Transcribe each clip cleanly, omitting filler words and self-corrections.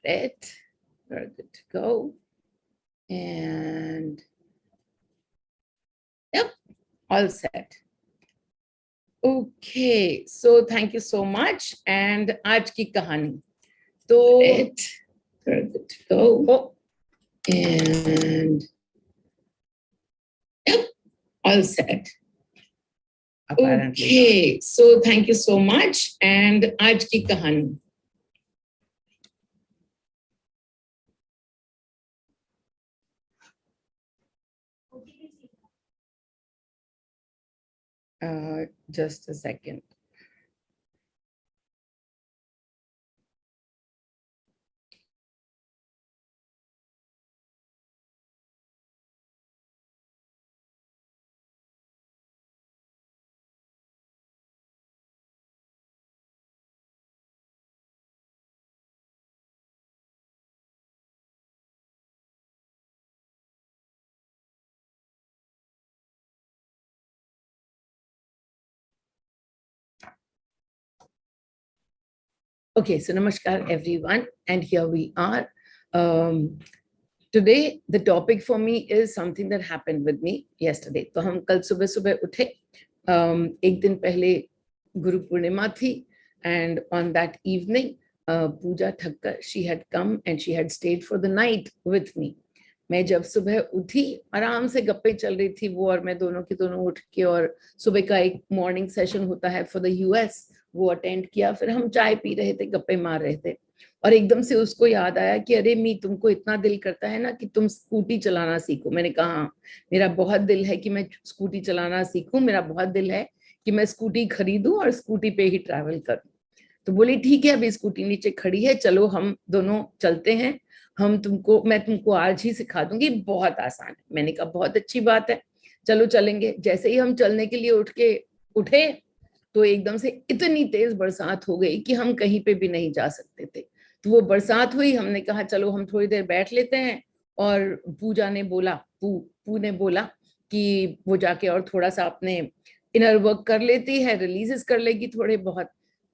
it. We're good to go. And yep, all set. Okay, so thank you so much. And आज की कहानी तो we're good to go. And yep, all set. Apparently. Okay, so thank you so much. And आज की कहानी just a second. Okay, so namaskar everyone, and here we are. Today the topic for me is something that happened with me yesterday. तो हम कल सुबह सुबह उठे, एक दिन पहले गुरु पूर्णिमा थी, and on that evening Pooja Thakkar, she had come and she had stayed for the night with me. मैं जब सुबह उठी, आराम से गप्पे चल रही थी वो और मैं, दोनों की दोनों उठ के, और सुबह का एक मॉर्निंग सेशन होता है फॉर द यूएस, वो अटेंड किया। फिर हम चाय पी रहे थे, गप्पे मार रहे थे, और एकदम से उसको याद आया कि अरे मी, तुमको इतना दिल करता है ना कि तुम स्कूटी चलाना सीखो। मैंने कहा हाँ, मेरा बहुत दिल है कि मैं स्कूटी चलाना सीखूं, मेरा बहुत दिल है कि मैं स्कूटी खरीदूं और स्कूटी पे ही ट्रैवल करूं। तो बोली ठीक है, अभी स्कूटी नीचे खड़ी है, चलो हम दोनों चलते हैं, मैं तुमको आज ही सिखा दूंगी, बहुत आसान है। मैंने कहा बहुत अच्छी बात है, चलो चलेंगे। जैसे ही हम चलने के लिए उठे तो एकदम से इतनी तेज बरसात हो गई कि हम कहीं पे भी नहीं जा सकते थे। तो वो बरसात हुई, हमने कहा चलो हम थोड़ी देर बैठ लेते हैं, और पूजा ने बोला, पू ने बोला कि वो जाके और थोड़ा सा अपने इनर वर्क कर लेती है, रिलीजेस कर लेगी थोड़े बहुत।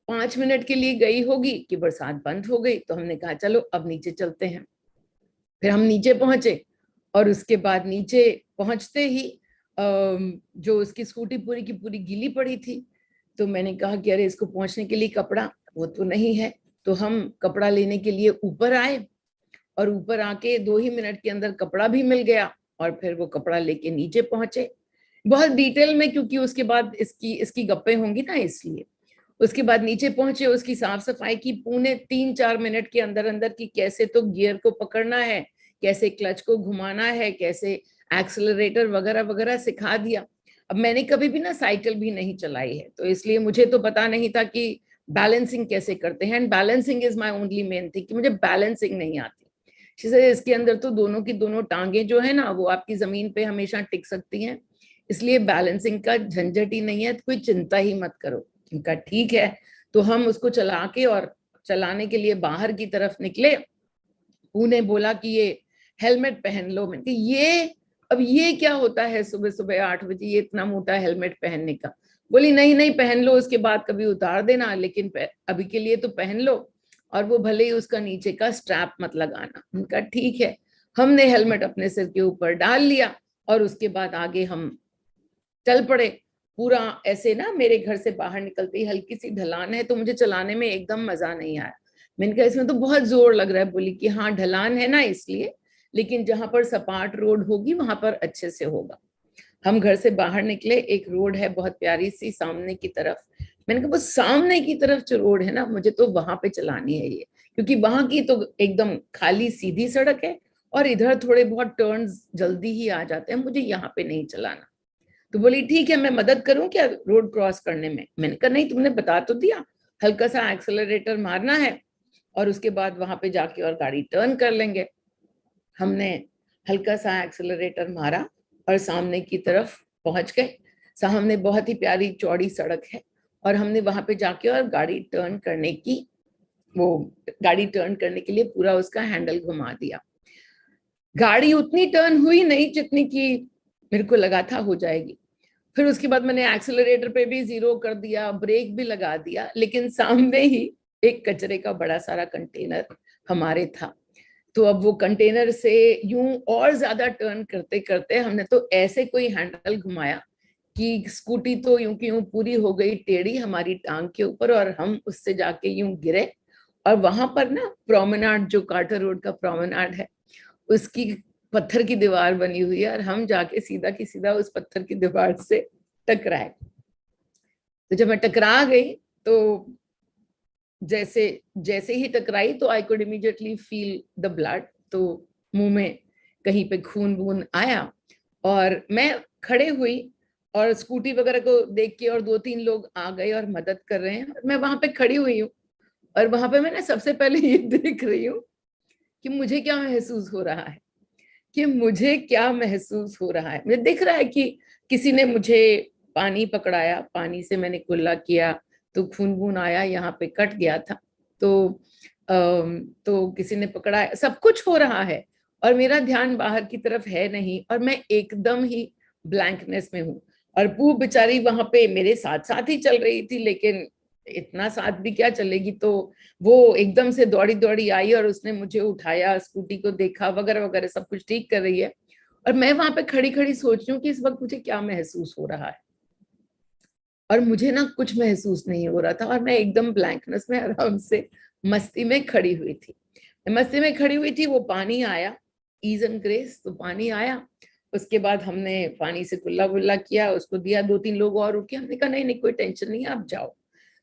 5 मिनट के लिए गई होगी कि बरसात बंद हो गई। तो हमने कहा चलो अब नीचे चलते हैं। फिर हम नीचे पहुंचे, और उसके बाद नीचे पहुंचते ही जो उसकी स्कूटी पूरी की पूरी गीली पड़ी थी। तो मैंने कहा कि अरे इसको पहुंचने के लिए कपड़ा वो तो नहीं है। तो हम कपड़ा लेने के लिए ऊपर आए, और ऊपर आके 2 ही मिनट के अंदर कपड़ा भी मिल गया, और फिर वो कपड़ा लेके नीचे पहुंचे। बहुत डिटेल में, क्योंकि उसके बाद इसकी गप्पे होंगी ना, इसलिए। उसके बाद नीचे पहुंचे, उसकी साफ सफाई की, पौने 3-4 मिनट के अंदर अंदर की कैसे तो गियर को पकड़ना है, कैसे क्लच को घुमाना है, कैसे एक्सेलरेटर वगैरह वगैरह सिखा दिया। अब मैंने कभी भी ना साइकिल भी नहीं चलाई है, तो इसलिए मुझे तो पता नहीं था कि बैलेंसिंग कैसे करते हैं, and balancing is my only main thing, कि मुझे बैलेंसिंग नहीं आती। इसके अंदर तो दोनों की दोनों टांगे जो है ना, वो आपकी जमीन पे हमेशा टिक सकती हैं, इसलिए बैलेंसिंग का झंझट ही नहीं है, तो कोई चिंता ही मत करो। इनका ठीक है। तो हम उसको चला के और चलाने के लिए बाहर की तरफ निकले। उन्हें बोला कि ये हेलमेट पहन लो। मैंने अब ये क्या होता है सुबह सुबह 8 बजे, ये इतना मोटा हेलमेट पहनने का। बोली नहीं नहीं पहन लो, उसके बाद कभी उतार देना, लेकिन अभी के लिए तो पहन लो, और वो भले ही उसका नीचे का स्ट्रैप मत लगाना। उनका ठीक है। हमने हेलमेट अपने सिर के ऊपर डाल लिया, और उसके बाद आगे हम चल पड़े। पूरा ऐसे ना, मेरे घर से बाहर निकलते ही हल्की सी ढलान है, तो मुझे चलाने में एकदम मजा नहीं आया। मैंने कहा इसमें तो बहुत जोर लग रहा है। बोली कि हाँ ढलान है ना इसलिए, लेकिन जहां पर सपाट रोड होगी वहां पर अच्छे से होगा। हम घर से बाहर निकले, एक रोड है बहुत प्यारी सी सामने की तरफ। मैंने कहा वो सामने की तरफ जो रोड है ना, मुझे तो वहां पे चलानी है ये, क्योंकि वहां की तो एकदम खाली सीधी सड़क है, और इधर थोड़े बहुत टर्न्स जल्दी ही आ जाते हैं, मुझे यहाँ पे नहीं चलाना। तो बोली ठीक है, मैं मदद करूं क्या रोड क्रॉस करने में। मैंने कहा नहीं, तुमने बता तो दिया, हल्का सा एक्सेलरेटर मारना है, और उसके बाद वहां पे जाके और गाड़ी टर्न कर लेंगे। हमने हल्का सा एक्सेलरेटर मारा और सामने की तरफ पहुंच गए। सामने बहुत ही प्यारी चौड़ी सड़क है, और हमने वहां पे जाके और गाड़ी टर्न करने के लिए पूरा उसका हैंडल घुमा दिया। गाड़ी उतनी टर्न हुई नहीं जितनी की मेरे को लगा था हो जाएगी। फिर उसके बाद मैंने एक्सेलरेटर पे भी 0 कर दिया, ब्रेक भी लगा दिया, लेकिन सामने ही एक कचरे का बड़ा सारा कंटेनर हमारे था। तो अब वो कंटेनर से यूं और ज्यादा टर्न करते करते हमने तो ऐसे कोई हैंडल घुमाया कि स्कूटी तो यूं की यूं पूरी हो गई टेढ़ी हमारी टांग के ऊपर, और हम उससे जाके यूं गिरे। और वहां पर ना प्रोमेनाड, जो कार्टर रोड का प्रोमेनाड है, उसकी पत्थर की दीवार बनी हुई है, और हम जाके सीधा की सीधा उस पत्थर की दीवार से टकराए। तो जब मैं टकरा गई तो जैसे जैसे ही टकराई तो I could immediately feel the blood. तो मुंह में कहीं पे खून वून आया, और मैं खड़े हुई और स्कूटी वगैरह को देख के और 2-3 लोग आ गए और मदद कर रहे हैं, और मैं वहां पे खड़ी हुई हूँ। और वहां पे मैंने सबसे पहले ये देख रही हूँ कि मुझे क्या महसूस हो रहा है, कि मुझे क्या महसूस हो रहा है। मुझे दिख रहा है कि किसी ने मुझे पानी पकड़ाया, पानी से मैंने कुल्ला किया तो खून वून आया, यहाँ पे कट गया था। तो तो किसी ने पकड़ाया, सब कुछ हो रहा है और मेरा ध्यान बाहर की तरफ है नहीं, और मैं एकदम ही ब्लैंकनेस में हूँ। और पू बेचारी वहां पे मेरे साथ साथ ही चल रही थी, लेकिन इतना साथ भी क्या चलेगी। तो वो एकदम से दौड़ी दौड़ी आई और उसने मुझे उठाया, स्कूटी को देखा वगैरह वगैरह, सब कुछ ठीक कर रही है। और मैं वहां पे खड़ी खड़ी सोच रही हूँ कि इस वक्त मुझे क्या महसूस हो रहा है, और मुझे ना कुछ महसूस नहीं हो रहा था, और मैं एकदम ब्लैंकनेस में आराम से मस्ती में खड़ी हुई थी। मैं मस्ती में खड़ी हुई थी, वो पानी आया, ईज एंड ग्रेस, तो पानी आया। उसके बाद हमने पानी से कुल्ला वुल्ला किया, उसको दिया। 2-3 लोग और रुके, हमने कहा नहीं नहीं कोई टेंशन नहीं है, आप जाओ।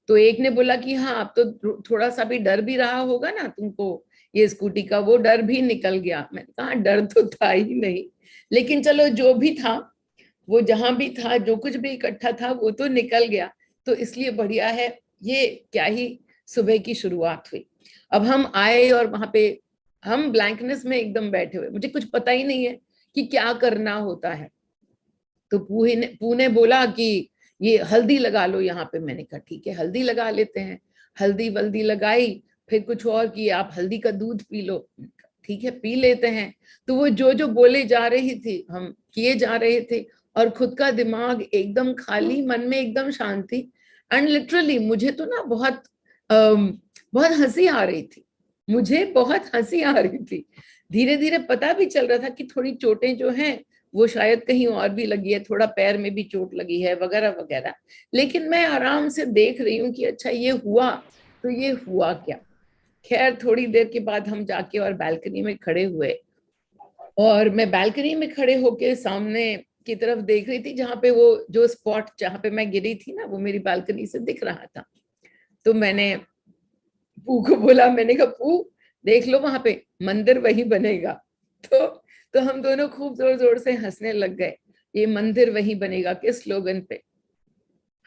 तो एक ने बोला कि हाँ, अब तो थोड़ा सा भी डर भी रहा होगा ना तुमको ये स्कूटी का, वो डर भी निकल गया। मैंने कहा डर तो था ही नहीं, लेकिन चलो जो भी था, वो जहां भी था, जो कुछ भी इकट्ठा था, वो तो निकल गया। तो इसलिए बढ़िया है, ये क्या ही सुबह की शुरुआत हुई। अब हम आए और वहां पे हम ब्लैंकनेस में एकदम बैठे हुए, मुझे कुछ पता ही नहीं है कि क्या करना होता है। तो पू ने बोला कि ये हल्दी लगा लो यहाँ पे। मैंने कहा ठीक है, हल्दी लगा लेते हैं। हल्दी वल्दी लगाई, फिर कुछ और किया, आप हल्दी का दूध पी लो। ठीक है, पी लेते हैं। तो वो जो जो बोले जा रही थी हम किए जा रहे थे, और खुद का दिमाग एकदम खाली, मन में एकदम शांति। एंड लिटरली मुझे तो ना बहुत हंसी आ रही थी, मुझे बहुत हंसी आ रही थी। धीरे धीरे पता भी चल रहा था कि थोड़ी चोटें जो हैं वो शायद कहीं और भी लगी है, थोड़ा पैर में भी चोट लगी है वगैरह वगैरह। लेकिन मैं आराम से देख रही हूँ कि अच्छा ये हुआ तो ये हुआ क्या। खैर थोड़ी देर के बाद हम जाके और बालकनी में खड़े हुए, और मैं बालकनी में खड़े होके सामने की तरफ देख रही थी, जहाँ पे वो जो स्पॉट जहाँ पे मैं गिरी थी ना, वो मेरी बालकनी से दिख रहा था। तो मैंने पू को बोला, मैंने कहा पू देख लो वहां पे मंदिर वही बनेगा। तो तो हम दोनों खूब जोर जोर से हंसने लग गए, ये मंदिर वही बनेगा के स्लोगन पे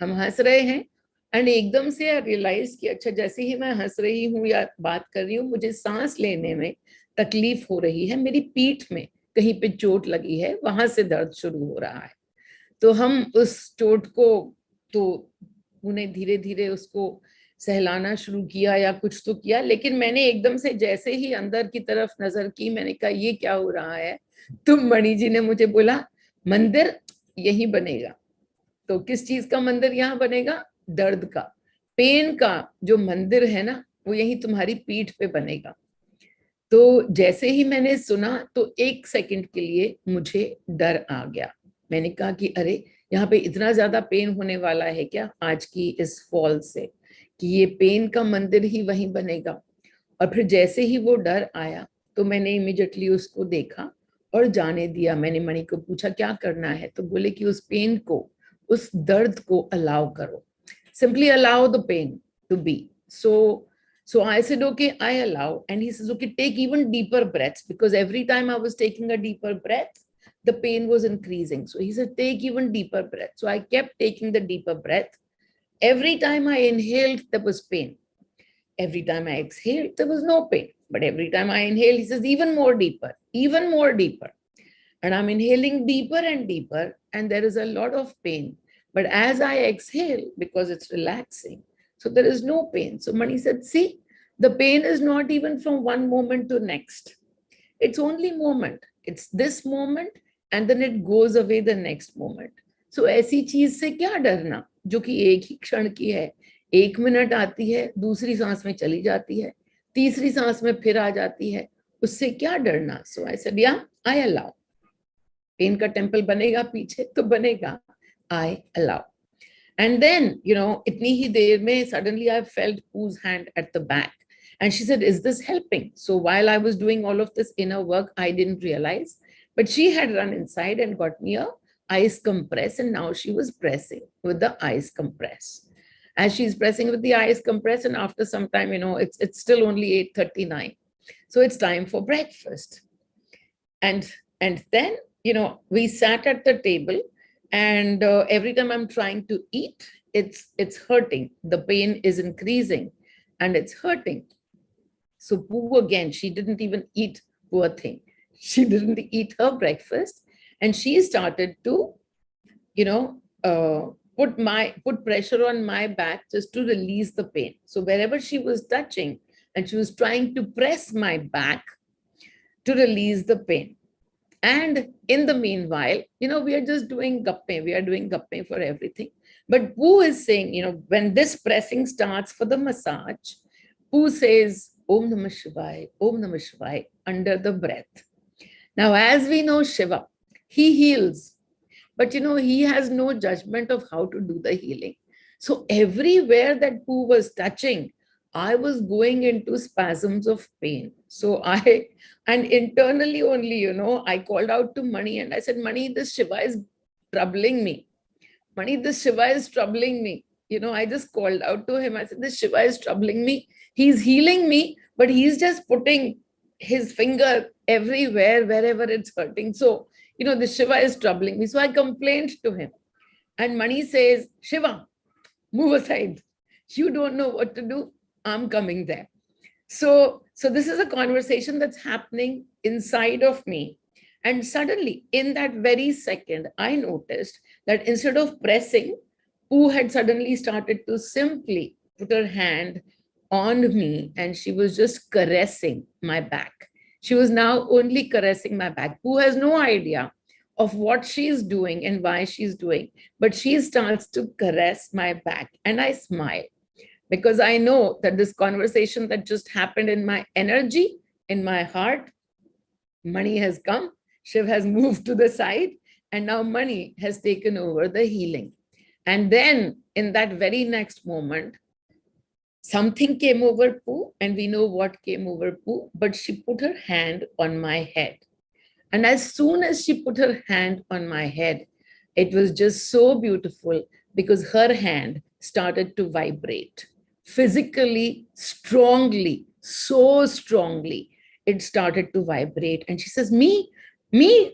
हम हंस रहे हैं। एंड एकदम से रियलाइज कि अच्छा, जैसे ही मैं हंस रही हूँ या बात कर रही हूँ, मुझे सांस लेने में तकलीफ हो रही है, मेरी पीठ में कहीं पे चोट लगी है, वहां से दर्द शुरू हो रहा है। तो हम उस चोट को, तो उन्हें धीरे धीरे उसको सहलाना शुरू किया या कुछ तो किया, लेकिन मैंने एकदम से जैसे ही अंदर की तरफ नजर की, मैंने कहा ये क्या हो रहा है। तो मणि जी ने मुझे बोला मंदिर यही बनेगा। तो किस चीज का मंदिर यहाँ बनेगा? दर्द का, पेन का जो मंदिर है ना, वो यही तुम्हारी पीठ पे बनेगा। तो जैसे ही मैंने सुना तो 1 सेकंड के लिए मुझे डर आ गया। मैंने कहा कि अरे, यहाँ पे इतना ज्यादा पेन होने वाला है क्या आज की इस फॉल से, कि ये पेन का मंदिर ही वहीं बनेगा। और फिर जैसे ही वो डर आया तो मैंने इमिडिएटली उसको देखा और जाने दिया। मैंने मणि को पूछा क्या करना है, तो बोले कि उस पेन को, उस दर्द को अलाउ करो, simply allow the pain to be. So I said okay, I allow. And he says okay, take even deeper breaths, because every time I was taking a deeper breath, the pain was increasing. So he said take even deeper breath. So I kept taking the deeper breath. Every time I inhaled there was pain, every time I exhaled there was no pain, but every time I inhaled, he says even more deeper, even more deeper. And I'm inhaling deeper and deeper, and there is a lot of pain. But as I exhale, because it's relaxing, so there is no pain. So Mani said, see, the pain is not even from one moment to next. It's only moment. It's this moment, and then it goes away the next moment. So ऐसी चीज से क्या डरना जो कि एक ही क्षण की है, 1 मिनट आती है, दूसरी सांस में चली जाती है, तीसरी सांस में फिर आ जाती है, उससे क्या डरना? सो आई सेड या आई अलाउ, पेन का टेम्पल बनेगा पीछे तो बनेगा, आई allow. And then, itni hi der mein, suddenly I felt Poo's hand at the back. And she said, is this helping? So while I was doing all of this inner work, I didn't realize. But she had run inside and got me a ice compress. And now she was pressing with the ice compress. As she's pressing with the ice compress, and after some time, it's still only 8:39. So it's time for breakfast. And then, we sat at the table, and every time I'm trying to eat, it's hurting. The pain is increasing and it's hurting. So Pooh again, she didn't even eat, poor thing. She didn't eat her breakfast, and she started to, put pressure on my back just to release the pain. So wherever she was touching, and she was trying to press my back to release the pain. And in the meanwhile, we are just doing gappe. We are doing gappe for everything. But Pooh is saying, when this pressing starts for the massage, Pooh says, Om Namah Shivaya, Om Namah Shivaya, under the breath. Now, as we know Shiva, he heals. But, he has no judgment of how to do the healing. So everywhere that Pooh was touching, I was going into spasms of pain. So and internally only, I called out to Mani and I said, Mani, this Shiva is troubling me. Mani, this Shiva is troubling me. I just called out to him. I said, this Shiva is troubling me. He's healing me, but he's just putting his finger everywhere, wherever it's hurting. So, the Shiva is troubling me. So I complained to him. And Mani says, Shiva, move aside. You don't know what to do. I'm coming there. So this is a conversation that's happening inside of me. And suddenly, in that very second, I noticed that instead of pressing, Pooh had suddenly started to simply put her hand on me, and she was just caressing my back. She was now only caressing my back. Pooh has no idea of what she's doing and why she's doing, but she starts to caress my back, and I smile. Because I know that this conversation that just happened in my energy, in my heart, Mani has come, Shiv has moved to the side, and now Mani has taken over the healing. And then in that very next moment, something came over Pooh, and we know what came over Pooh, but she put her hand on my head. And as soon as she put her hand on my head, it was just so beautiful because her hand started to vibrate. Physically, strongly, so strongly, it started to vibrate. And she says, me,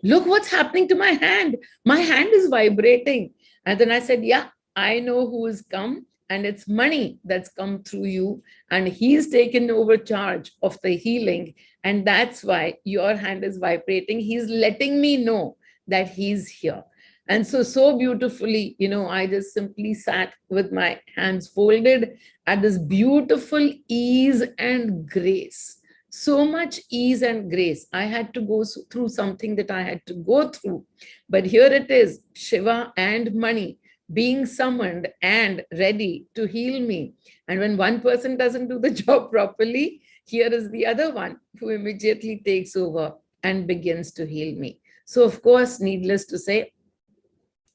look what's happening to my hand. My hand is vibrating. And then I said, yeah, I know who has come, and it's Mani that's come through you, and he's taken over charge of the healing. And that's why your hand is vibrating. He's letting me know that he's here. And so beautifully, I just simply sat with my hands folded at this beautiful ease and grace. So much ease and grace. I had to go through something that I had to go through. But here it is, Shiva and Mani being summoned and ready to heal me. And when one person doesn't do the job properly, here is the other one who immediately takes over and begins to heal me. So, of course, needless to say,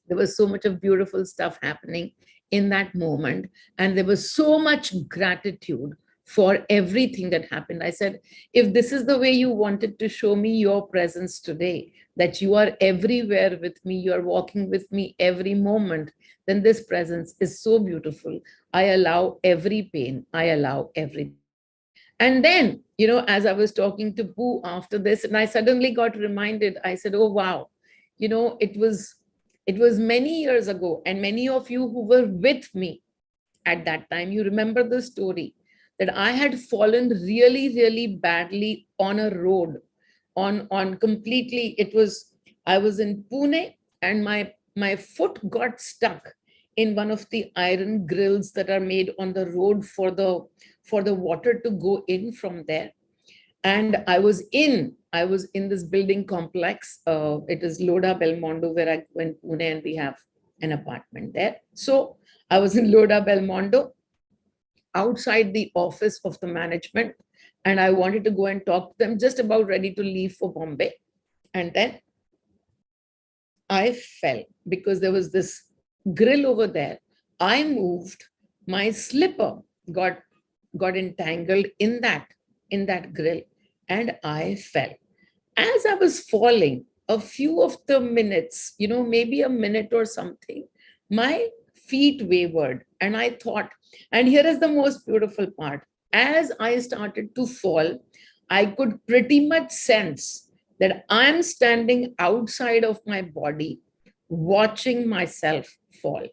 there was so much of beautiful stuff happening in that moment. And there was so much gratitude for everything that happened. I said, if this is the way you wanted to show me your presence today, that you are everywhere with me, you are walking with me every moment, then this presence is so beautiful. I allow every pain. I allow everything. And then, as I was talking to Pooh after this, and I suddenly got reminded, I said, oh, wow, it was many years ago, and many of you who were with me at that time, you remember the story that I had fallen really, really badly on a road, on completely, I was in Pune, and my foot got stuck in one of the iron grills that are made on the road for the water to go in from there. And I was in this building complex. It is Lodha Belmondo, where I go in Pune, and we have an apartment there. So I was in Lodha Belmondo, outside the office of the management, And I wanted to go and talk to them, just about ready to leave for Bombay. And then I fell because there was this grill over there. I moved, my slipper got entangled in that grill, and I fell. As I was falling, a few of the minutes, maybe a minute or something, my feet wavered, and I thought, and here is the most beautiful part. As I started to fall, I could pretty much sense that I'm standing outside of my body, watching myself fall.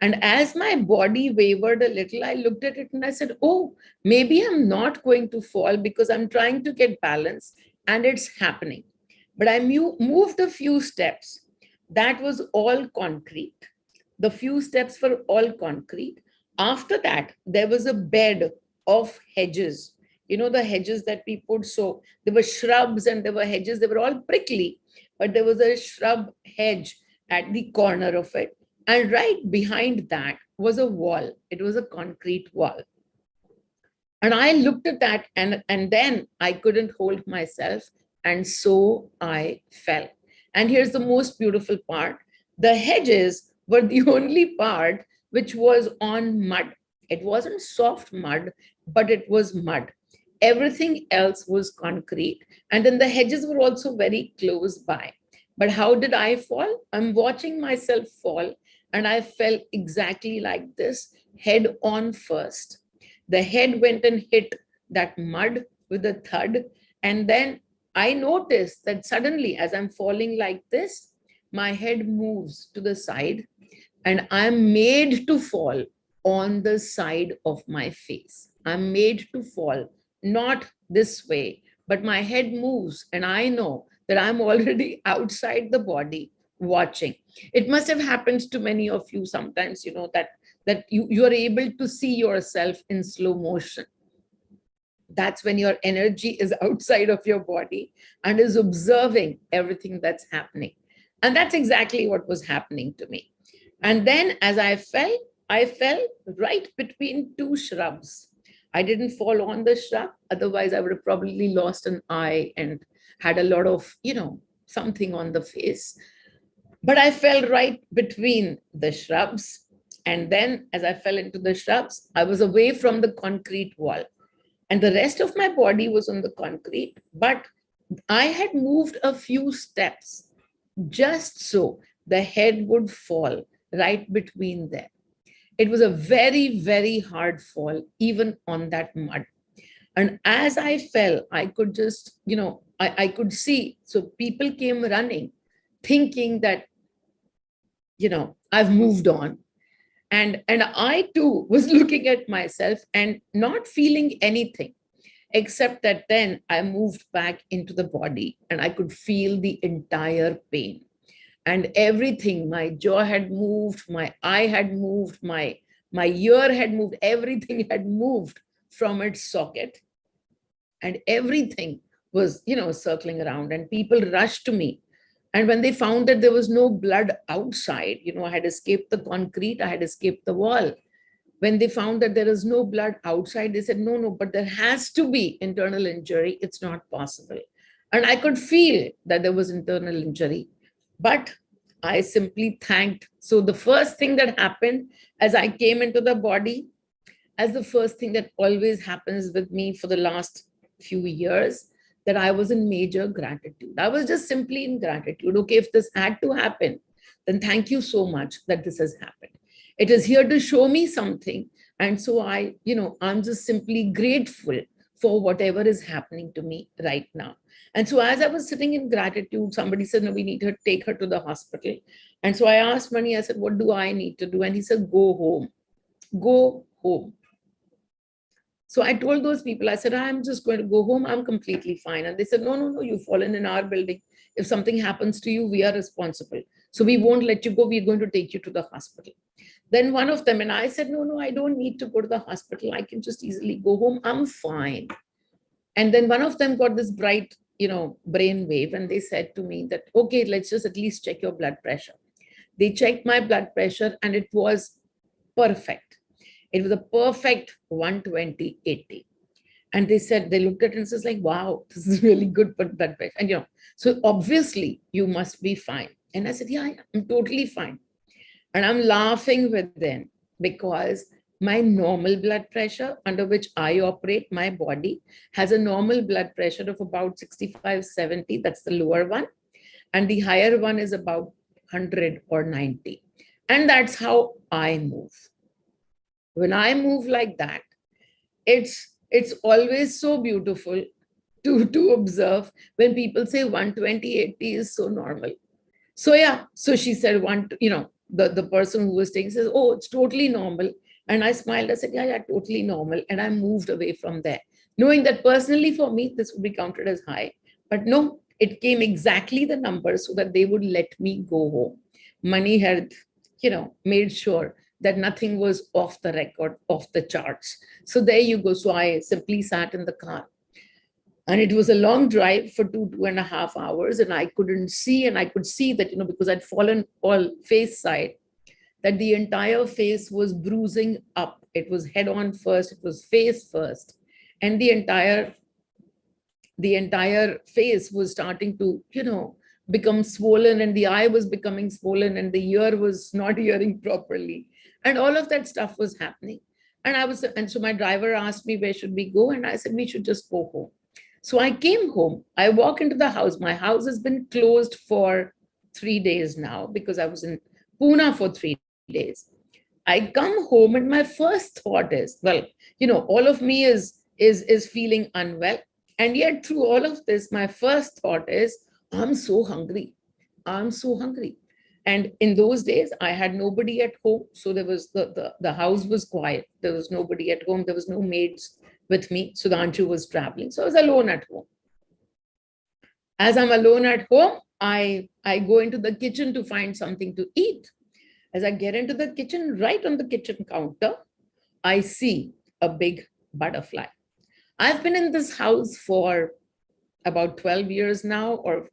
And as my body wavered a little, I looked at it and I said, oh, maybe I'm not going to fall because I'm trying to get balance and it's happening. But I moved a few steps. That was all concrete. The few steps were all concrete. After that, there was a bed of hedges. The hedges that we put. So there were shrubs and there were hedges. They were all prickly, but there was a shrub hedge at the corner of it. And right behind that was a wall. It was a concrete wall. And I looked at that, and then I couldn't hold myself. And so I fell. And here's the most beautiful part. The hedges were the only part which was on mud. It wasn't soft mud, but it was mud. Everything else was concrete. And then the hedges were also very close by. But how did I fall? I'm watching myself fall, and I fell exactly like this, head on first. The head went and hit that mud with a thud. And then I noticed that suddenly, as I'm falling like this, my head moves to the side, and I'm made to fall on the side of my face. I'm made to fall, not this way, but my head moves, and I know that I'm already outside the body watching. It must have happened to many of you sometimes, that you are able to see yourself in slow motion. That's when your energy is outside of your body and is observing everything that's happening. And that's exactly what was happening to me. And then as I fell right between two shrubs. I didn't fall on the shrub. Otherwise, I would have probably lost an eye and had a lot of, something on the face. But I fell right between the shrubs. And then as I fell into the shrubs, I was away from the concrete wall. And the rest of my body was on the concrete. But I had moved a few steps just so the head would fall right between them. It was a very, very hard fall, even on that mud. And as I fell, I could just, I could see. So people came running, thinking that, I've moved on. And I too was looking at myself and not feeling anything, except that then I moved back into the body and I could feel the entire pain. And everything, my jaw had moved, my eye had moved, my ear had moved, everything had moved from its socket. And everything was, circling around, and people rushed to me. And when they found that there was no blood outside, I had escaped the concrete, I had escaped the wall. When they found that there is no blood outside, they said, no, but there has to be internal injury. It's not possible. And I could feel that there was internal injury, but I simply thanked. So the first thing that happened as I came into the body, as the first thing that always happens with me for the last few years, that I was in major gratitude. I was just simply in gratitude. Okay, if this had to happen, then thank you so much that this has happened. It is here to show me something. And so I'm just simply grateful for whatever is happening to me right now. And so as I was sitting in gratitude, somebody said, no, we need to take her to the hospital. And so I asked Mani, I said, what do I need to do? And he said, go home. Go home. So I told those people, I said, I'm just going to go home. I'm completely fine. And they said, no, you've fallen in our building. If something happens to you, we are responsible. So we won't let you go. We're going to take you to the hospital. Then one of them, and I said, no, I don't need to go to the hospital. I can just easily go home. I'm fine. And then one of them got this bright, brain wave. And they said to me that, okay, let's just at least check your blood pressure. They checked my blood pressure and it was perfect. It was a perfect 120/80. And they said, they looked at it and says like, wow, this is really good for blood pressure. And so obviously you must be fine. And I said, yeah, I'm totally fine. And I'm laughing within because my normal blood pressure under which I operate, my body has a normal blood pressure of about 65, 70. That's the lower one. And the higher one is about 100 or 90. And that's how I move. When I move like that, it's always so beautiful to observe when people say 120, 80 is so normal. So yeah, so she said the person who was taking says, oh, it's totally normal. And I smiled, I said, yeah, totally normal. And I moved away from there, knowing that personally for me, this would be counted as high. But no, it came exactly the number so that they would let me go home. Money had, made sure that nothing was off the record, off the charts. So there you go. So I simply sat in the car. And it was a long drive for 2.5 hours. And I couldn't see, and I could see that, because I'd fallen all face side, that the entire face was bruising up. It was head on first, it was face first. And the entire face was starting to, become swollen, and the eye was becoming swollen, and the ear was not hearing properly. And all of that stuff was happening. And so my driver asked me, where should we go? And I said, we should just go home. So I came home. I walk into the house. My house has been closed for 3 days now because I was in Pune for 3 days. I come home and my first thought is, well, all of me is feeling unwell. And yet through all of this, my first thought is, I'm so hungry. I'm so hungry. And in those days, I had nobody at home. So there was the house was quiet. There was nobody at home. There was no maids with me. Sudhanshu was traveling. So I was alone at home. As I'm alone at home, I go into the kitchen to find something to eat. As I get into the kitchen, right on the kitchen counter, I see a big butterfly. I've been in this house for about 12 years now, or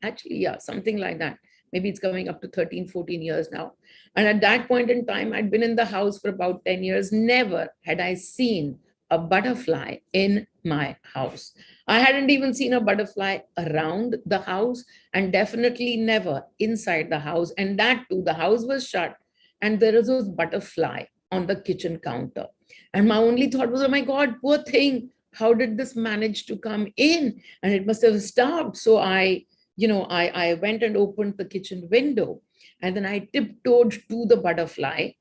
actually, yeah, something like that. Maybe it's coming up to 13, 14 years now. And at that point in time, I'd been in the house for about 10 years. Never had I seen a butterfly in my house. I hadn't even seen a butterfly around the house, and definitely never inside the house. And that too, the house was shut and there was a butterfly on the kitchen counter. And my only thought was, oh my God, poor thing. How did this manage to come in? And it must have starved. So I went and opened the kitchen window, and then I tiptoed to the butterfly,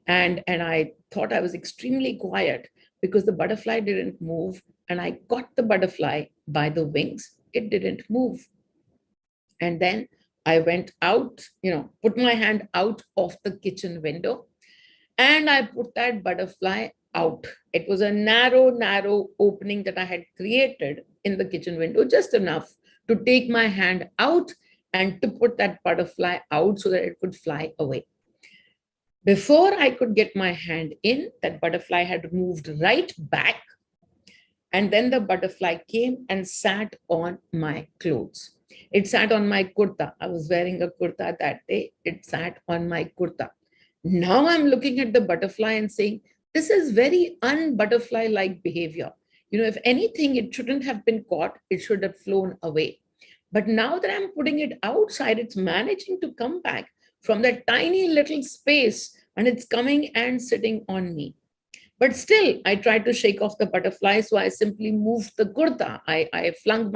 and I thought I was extremely quiet because the butterfly didn't move. And I caught the butterfly by the wings. It didn't move. And then I went out, put my hand out of the kitchen window, and I put that butterfly out. It was a narrow opening that I had created in the kitchen window, just enough to take my hand out and to put that butterfly out so that it could fly away. Before I could get my hand in, that butterfly had moved right back. And then the butterfly came and sat on my clothes. It sat on my kurta. I was wearing a kurta that day. It sat on my kurta. Now I'm looking at the butterfly and saying, this is very un-butterfly-like behavior. If anything, it shouldn't have been caught. It should have flown away. But now that I'm putting it outside, it's managing to come back from that tiny little space, and it's coming and sitting on me. But still, I tried to shake off the butterfly. So I simply moved the kurta. I flung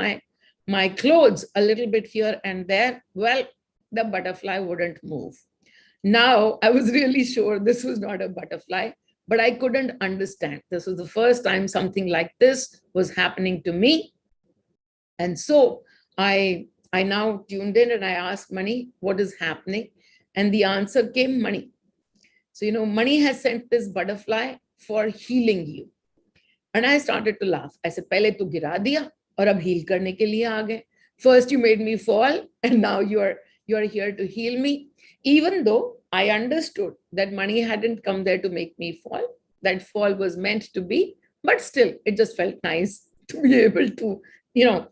my clothes a little bit here and there. Well, the butterfly wouldn't move. Now, I was really sure this was not a butterfly, but I couldn't understand. This was the first time something like this was happening to me. And so I now tuned in and I asked Mani, what is happening? And the answer came, Mani. So, Mani has sent this butterfly for healing you. And I started to laugh. I said, pehle tu gira diya, aur ab heal karne ke liye aa gaye. First you made me fall, and now you're here to heal me. Even though I understood that Mani hadn't come there to make me fall, that fall was meant to be, but still, it just felt nice to be able to,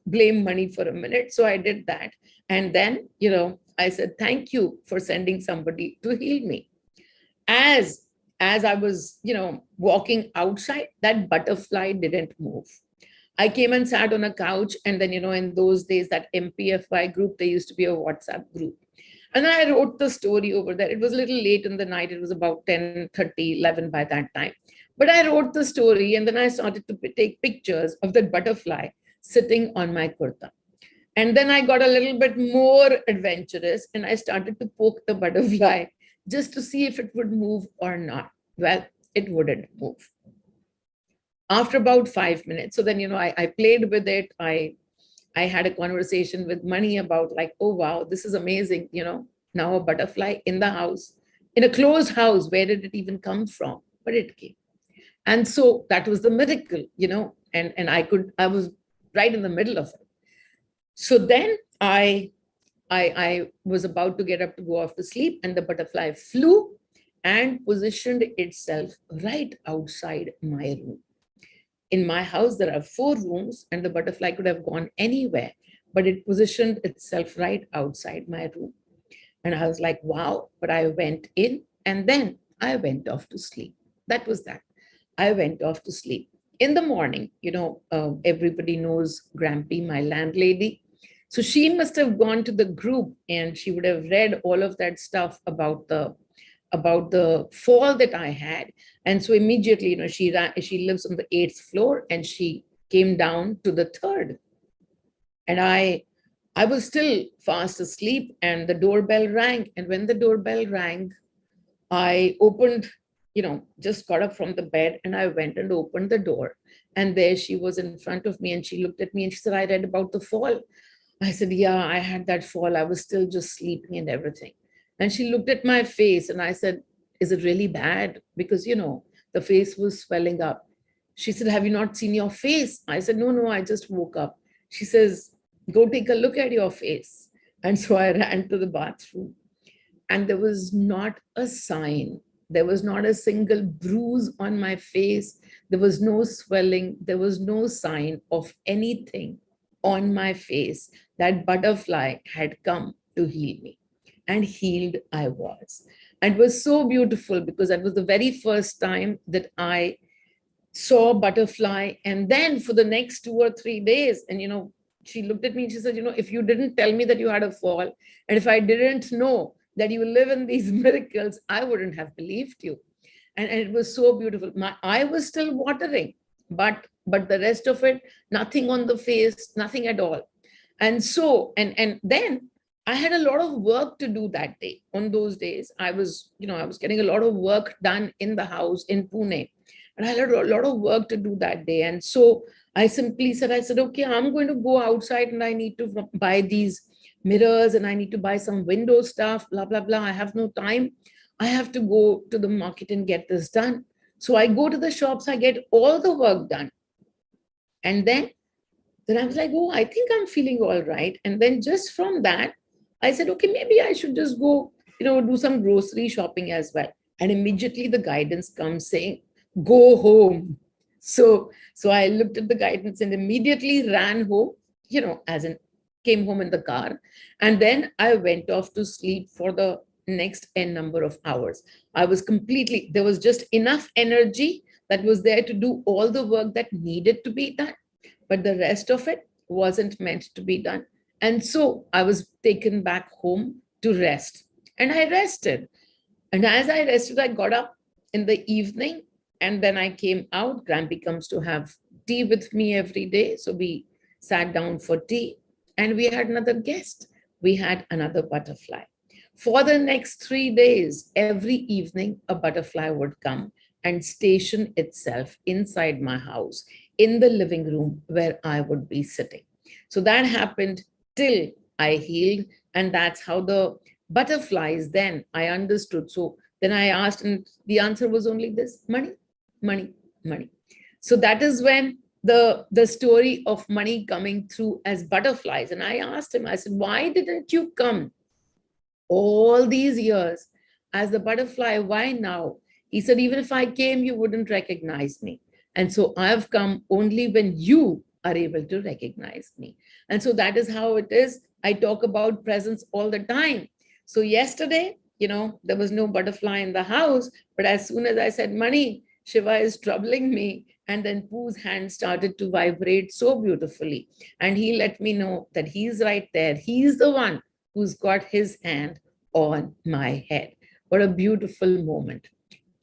blame Mani for a minute. So I did that. And then, I said, thank you for sending somebody to heal me. As as I was, walking outside, that butterfly didn't move. I came and sat on a couch, and then, in those days, that MPFY group, there used to be a WhatsApp group. And I wrote the story over there. It was a little late in the night. It was about 10:30, 11 by that time. But I wrote the story, and then I started to take pictures of that butterfly sitting on my kurta. And then I got a little bit more adventurous, and I started to poke the butterfly just to see if it would move or not. Well, it wouldn't move. After about 5 minutes, so then, I played with it. I had a conversation with Mani about, like, oh, wow, this is amazing. Now a butterfly in the house, in a closed house, where did it even come from? But it came. And so that was the miracle, and I was right in the middle of it. So then I was about to get up to go off to sleep, and the butterfly flew and positioned itself right outside my room. In my house, there are 4 rooms, and the butterfly could have gone anywhere, but it positioned itself right outside my room. And I was like, wow, but I went in, and then I went off to sleep. That was that. I went off to sleep. In the morning, everybody knows Grampy, my landlady. So she must have gone to the group, and she would have read all of that stuff about the fall that I had. And so immediately, she lives on the 8th floor, and she came down to the 3rd. And I was still fast asleep, and the doorbell rang. And when the doorbell rang, I opened, just got up from the bed, and I went and opened the door. And there she was in front of me, and she looked at me and she said, I read about the fall. I said, yeah, I had that fall. I was still just sleeping and everything. And she looked at my face, and I said, is it really bad? Because, the face was swelling up. She said, have you not seen your face? I said, no, I just woke up. She says, go take a look at your face. And so I ran to the bathroom, and there was not a sign. There was not a single bruise on my face. There was no swelling. There was no sign of anything on my face. That butterfly had come to heal me, and healed I was. And it was so beautiful, because that was the very first time that I saw a butterfly. And then for the next 2 or 3 days, and she looked at me and she said, if you didn't tell me that you had a fall, and if I didn't know that you live in these miracles, I wouldn't have believed you. And it was so beautiful. My eye was still watering, but the rest of it, nothing on the face, nothing at all. And so, and then I had a lot of work to do that day. On those days, I was getting a lot of work done in the house in Pune. And I had a lot of work to do that day. And so I simply said, okay, I'm going to go outside, and I need to buy these mirrors, and I need to buy some window stuff, blah, blah, blah. I have no time. I have to go to the market and get this done. So I go to the shops, I get all the work done. And then I was like, oh, I think I'm feeling all right. And then just from that, I said, okay, maybe I should just go, do some grocery shopping as well. And immediately the guidance comes saying, go home. So I looked at the guidance and immediately ran home, as in came home in the car. And then I went off to sleep for the next n number of hours. I was there was just enough energy that was there to do all the work that needed to be done, but the rest of it wasn't meant to be done. And so I was taken back home to rest, and I rested. And as I rested, I got up in the evening, and then I came out. Grampy comes to have tea with me every day. So we sat down for tea, and we had another guest. We had another butterfly. For the next 3 days, every evening, a butterfly would come and station itself inside my house, in the living room where I would be sitting. So that happened till I healed. And that's how the butterflies, then I understood. So then I asked, and the answer was only this: money, money, money. So that is when the story of money coming through as butterflies. And I asked him, I said, why didn't you come all these years as the butterfly? Why now? He said, even if I came, you wouldn't recognize me. And so I've come only when you are able to recognize me. And so that is how it is. I talk about presence all the time. So yesterday, there was no butterfly in the house. But as soon as I said, Mani, Shiva is troubling me. And then Poo's hand started to vibrate so beautifully. And he let me know that he's right there. He's the one who's got his hand on my head. What a beautiful moment.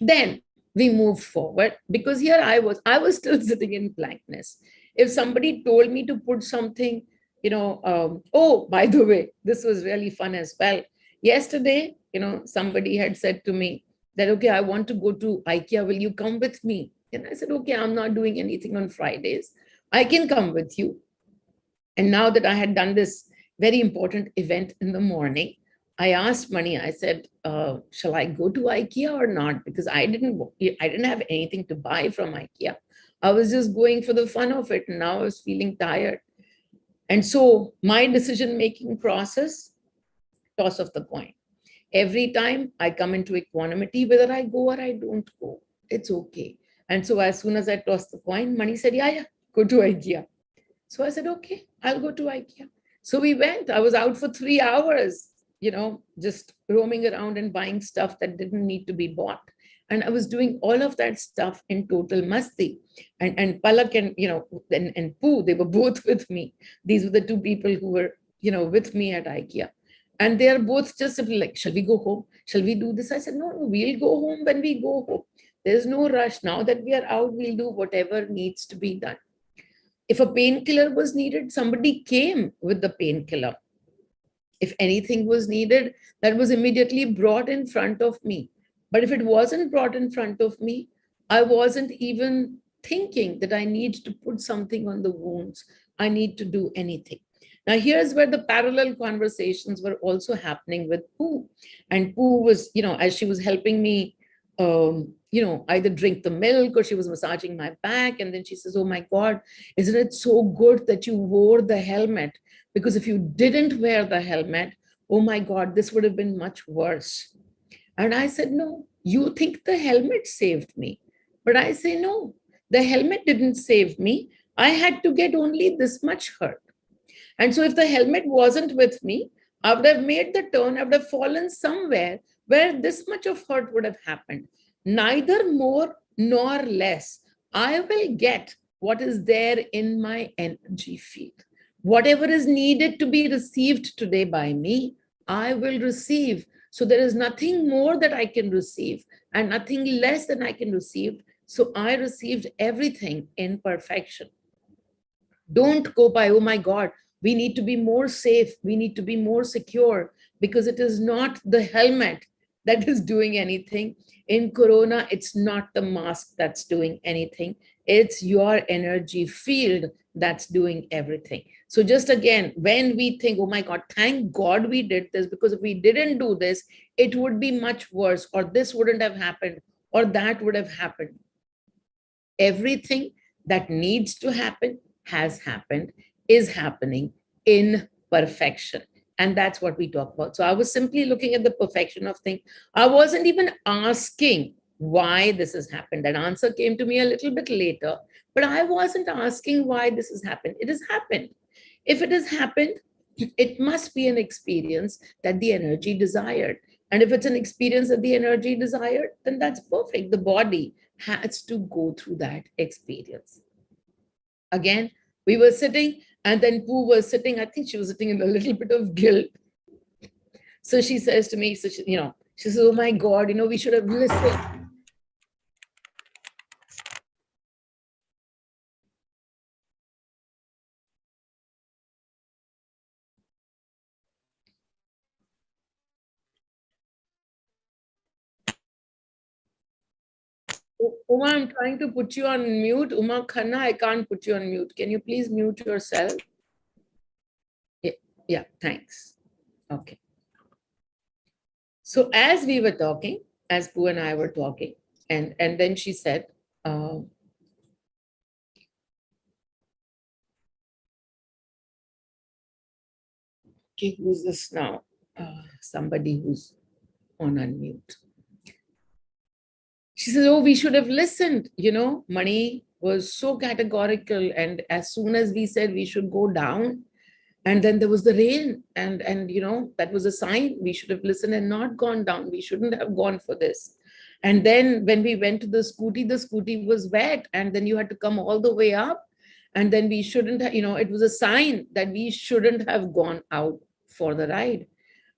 Then we moved forward, because here I was still sitting in blankness. If somebody told me to put something, oh, by the way, this was really fun as well. Yesterday, somebody had said to me that, okay, I want to go to IKEA. Will you come with me? And I said, okay, I'm not doing anything on Fridays. I can come with you. And now that I had done this very important event in the morning, I asked Mani, I said, shall I go to IKEA or not? Because I didn't have anything to buy from IKEA. I was just going for the fun of it. And now I was feeling tired. And so my decision-making process, toss of the coin. Every time I come into equanimity, whether I go or I don't go, it's okay. And so as soon as I tossed the coin, Mani said, yeah, go to IKEA. So I said, okay, I'll go to IKEA. So we went. I was out for 3 hours, just roaming around and buying stuff that didn't need to be bought. And I was doing all of that stuff in total masti. And Palak and Pooh, they were both with me. These were the two people who were, with me at IKEA. And they are both just simply like, shall we go home? Shall we do this? I said, no, we'll go home when we go home. There's no rush. Now that we are out, we'll do whatever needs to be done. If a painkiller was needed, somebody came with the painkiller. If anything was needed, that was immediately brought in front of me. But if it wasn't brought in front of me, I wasn't even thinking that I need to put something on the wounds. I need to do anything. Now, here's where the parallel conversations were also happening with Pooh. And Pooh was, as she was helping me, either drink the milk, or she was massaging my back. And then she says, oh my God, isn't it so good that you wore the helmet? Because if you didn't wear the helmet, oh my God, this would have been much worse. And I said, no, you think the helmet saved me. But I say, no, the helmet didn't save me. I had to get only this much hurt. And so if the helmet wasn't with me, I would have made the turn, I would have fallen somewhere where this much of hurt would have happened. Neither more nor less. I will get what is there in my energy field. Whatever is needed to be received today by me, I will receive. So there is nothing more that I can receive and nothing less than I can receive. So I received everything in perfection. Don't go by, oh my God, we need to be more safe. We need to be more secure, because it is not the helmet that is doing anything. In Corona, it's not the mask that's doing anything. It's your energy field that's doing everything. So just again, when we think, oh my God, thank God we did this, because if we didn't do this, it would be much worse, or this wouldn't have happened, or that would have happened. Everything that needs to happen has happened, is happening in perfection. And that's what we talk about. So I was simply looking at the perfection of things. I wasn't even asking why this has happened. That answer came to me a little bit later, but I wasn't asking why this has happened. It has happened. If it has happened, it must be an experience that the energy desired. And if it's an experience that the energy desired, then that's perfect. The body has to go through that experience. Again, we were sitting, and then Pooh was sitting. I think she was sitting in a little bit of guilt. So she says to me, she says, oh my God, we should have listened. Uma, I'm trying to put you on mute. Uma Khanna, I can't put you on mute. Can you please mute yourself? Yeah, thanks. Okay. So as we were talking, as Pooh and I were talking, and then she said, okay, who's this now? Somebody who's on unmute. She says, oh, we should have listened. Mani was so categorical. And as soon as we said we should go down, And then there was the rain, and that was a sign we should have listened and not gone down. We shouldn't have gone for this. And then when we went to the scooty was wet, and then you had to come all the way up. And then we shouldn't have, it was a sign that we shouldn't have gone out for the ride.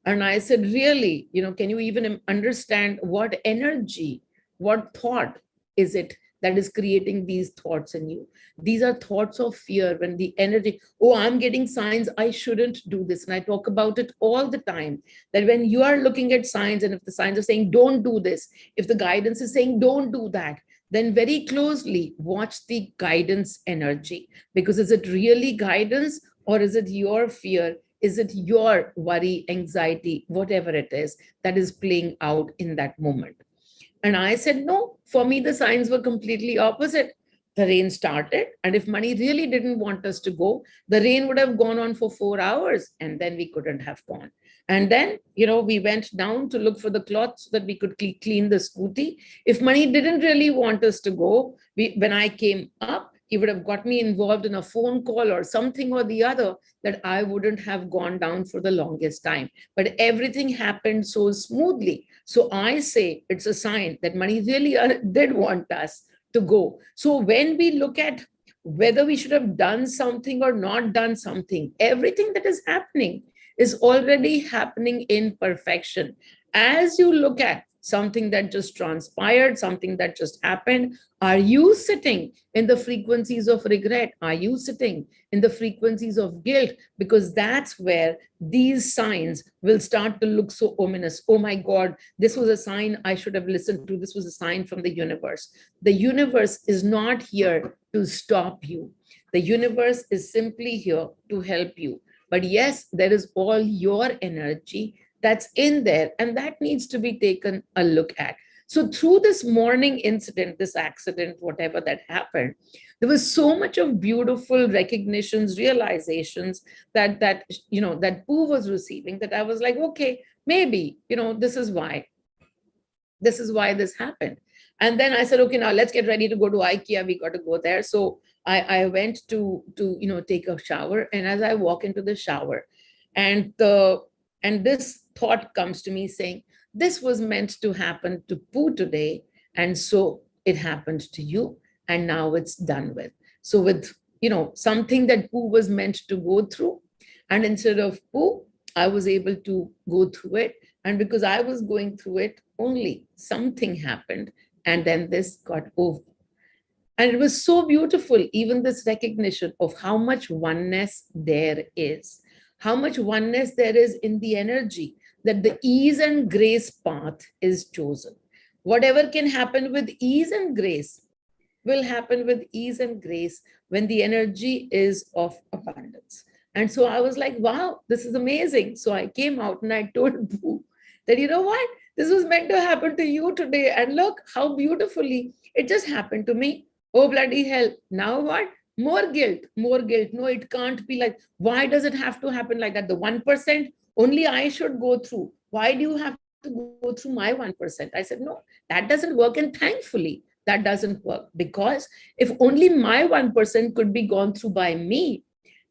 And I said, really, can you even understand what energy, what thought is it that is creating these thoughts in you? These are thoughts of fear. When the energy, oh, I'm getting signs I shouldn't do this. And I talk about it all the time, that when you are looking at signs, and if the signs are saying, don't do this, if the guidance is saying, don't do that, then very closely watch the guidance energy. Because is it really guidance, or is it your fear? Is it your worry, anxiety, whatever it is that is playing out in that moment? And I said, no, for me, the signs were completely opposite. The rain started, and if Mani really didn't want us to go, the rain would have gone on for 4 hours, and then we couldn't have gone. And then, we went down to look for the cloth so that we could clean the scooty. If Mani didn't really want us to go, when I came up, he would have got me involved in a phone call or something or the other, that I wouldn't have gone down for the longest time. But everything happened so smoothly. So I say it's a sign that Mani really did want us to go. So when we look at whether we should have done something or not done something, everything that is happening is already happening in perfection. As you look at something that just transpired, something that just happened, are you sitting in the frequencies of regret? Are you sitting in the frequencies of guilt? Because that's where these signs will start to look so ominous. Oh my God, this was a sign I should have listened to. This was a sign from the universe. The universe is not here to stop you. The universe is simply here to help you. But yes, there is all your energy that's in there, and that needs to be taken a look at. So through this morning incident, this accident, whatever that happened, there was so much of beautiful recognitions, realizations that Pooh was receiving, that I was like, okay, maybe, this happened. And then I said, okay, now let's get ready to go to IKEA. We got to go there. So I went to take a shower. And as I walk into the shower, and this thought comes to me saying, this was meant to happen to Pooh today. And so it happened to you. And now it's done with. So with, something that Pooh was meant to go through. And instead of Pooh, I was able to go through it. And because I was going through it, only something happened. And then this got over. And it was so beautiful, even this recognition of how much oneness there is, how much oneness there is in the energy, that the ease and grace path is chosen. Whatever can happen with ease and grace will happen with ease and grace when the energy is of abundance. And so I was like, wow, this is amazing. So I came out and I told Boo that, you know what, this was meant to happen to you today. And look how beautifully it just happened to me. Oh, bloody hell. Now what? More guilt, more guilt. No, it can't be like, why does it have to happen like that? The 1% only I should go through. Why do you have to go through my 1%? I said, no, that doesn't work. And thankfully, that doesn't work, because if only my 1% could be gone through by me,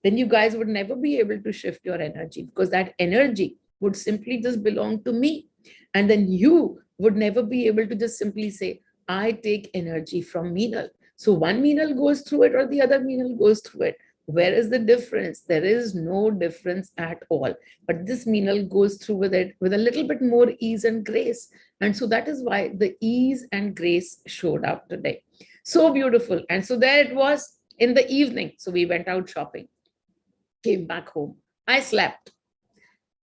then you guys would never be able to shift your energy, because that energy would simply just belong to me. And then you would never be able to just simply say, I take energy from Meenal. So one Meenal goes through it or the other Meenal goes through it. Where is the difference? There is no difference at all. But this Meenal goes through with it with a little bit more ease and grace. And so that is why the ease and grace showed up today. So beautiful. And so there it was in the evening. So we went out shopping, came back home. I slept.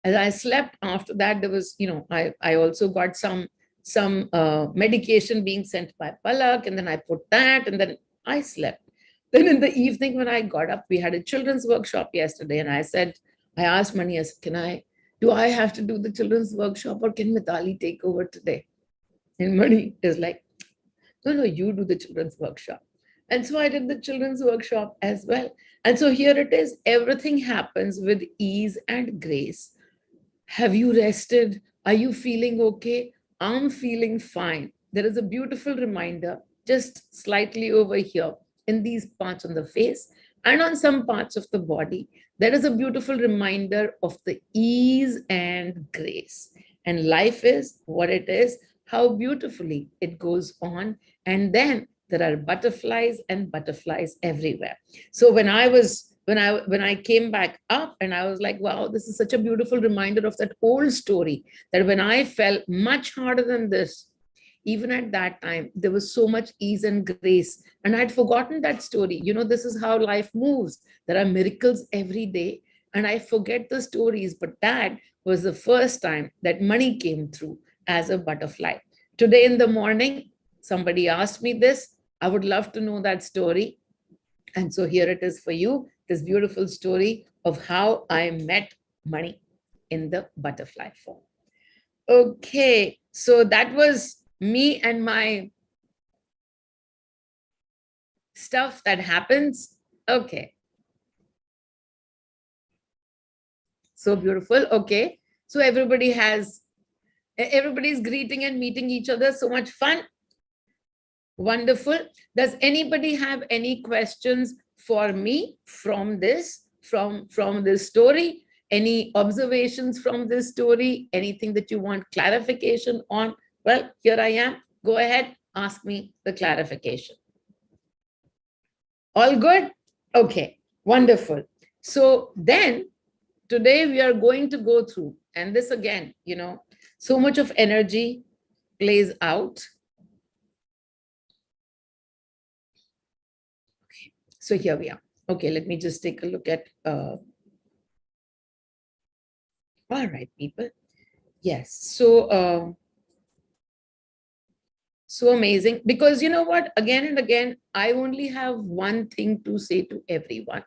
As I slept after that, there was, I also got some medication being sent by Palak, and then I put that, and then I slept. Then in the evening when I got up, we had a children's workshop yesterday, and I asked Mani, I said, do I have to do the children's workshop, or can Mitali take over today? And Mani is like, no, you do the children's workshop. And so I did the children's workshop as well. And so here it is, everything happens with ease and grace. Have you rested? Are you feeling okay? I'm feeling fine. There is a beautiful reminder just slightly over here in these parts on the face and on some parts of the body, that is a beautiful reminder of the ease and grace. And life is what it is, how beautifully it goes on. And then there are butterflies and butterflies everywhere. So when I came back up, and I was like, wow, this is such a beautiful reminder of that old story, that when I fell much harder than this, even at that time, there was so much ease and grace. And I'd forgotten that story. This is how life moves. There are miracles every day, and I forget the stories. But that was the first time that money came through as a butterfly. Today in the morning, somebody asked me this. I would love to know that story. And so here it is for you, this beautiful story of how I met money in the butterfly form. Okay, so that was me and my stuff that happens. Okay. So beautiful. Okay. So everybody's greeting and meeting each other. So much fun. Wonderful. Does anybody have any questions for me from this story? Any observations from this story? Anything that you want clarification on? Well, here I am. Go ahead, ask me the clarification. All good? Okay, wonderful. So then today we are going to go through, and this again, so much of energy plays out. Okay, so here we are. Okay, let me just take a look at, all right, people. Yes, so amazing, because you know what, again and again, I only have one thing to say to everyone.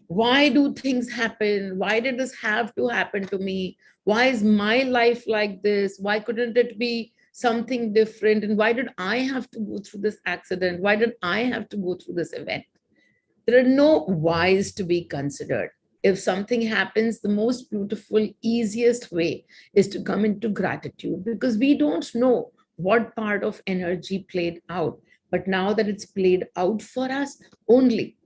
Why do things happen? Why did this have to happen to me? Why is my life like this? Why couldn't it be something different? And why did I have to go through this accident? Why did I have to go through this event? There are no whys to be considered. If something happens, the most beautiful, easiest way is to come into gratitude, because we don't know what part of energy played out. But now that it's played out for us,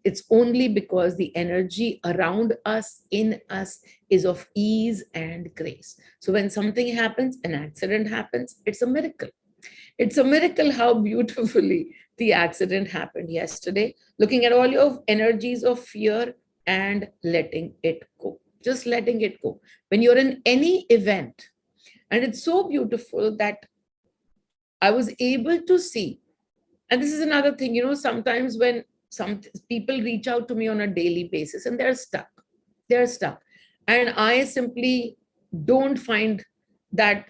it's only because the energy around us, in us, is of ease and grace. So when something happens, an accident happens, it's a miracle. It's a miracle how beautifully the accident happened yesterday. Looking at all your energies of fear and letting it go. Just letting it go. When you're in any event, and it's so beautiful that I was able to see. And this is another thing, sometimes when some people reach out to me on a daily basis and they're stuck. And I simply don't find that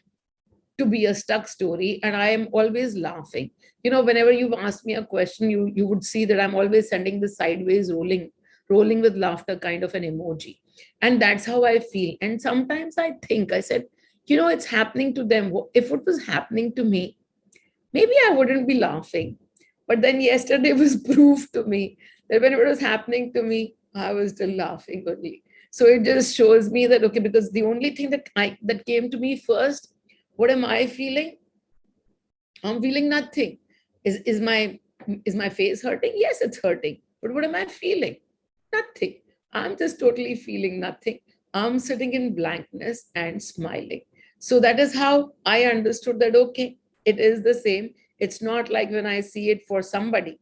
to be a stuck story. And I am always laughing. Whenever you ask me a question, you would see that I'm always sending the sideways rolling with laughter kind of an emoji. And that's how I feel. And sometimes I said, it's happening to them. If it was happening to me, maybe I wouldn't be laughing. But then yesterday was proof to me that when it was happening to me, I was still laughing only. So it just shows me that, okay, because the only thing that came to me first, what am I feeling? I'm feeling nothing. Is my face hurting? Yes, it's hurting. But what am I feeling? Nothing. I'm just totally feeling nothing. I'm sitting in blankness and smiling. So that is how I understood that, okay, it is the same. It's not like when I see it for somebody.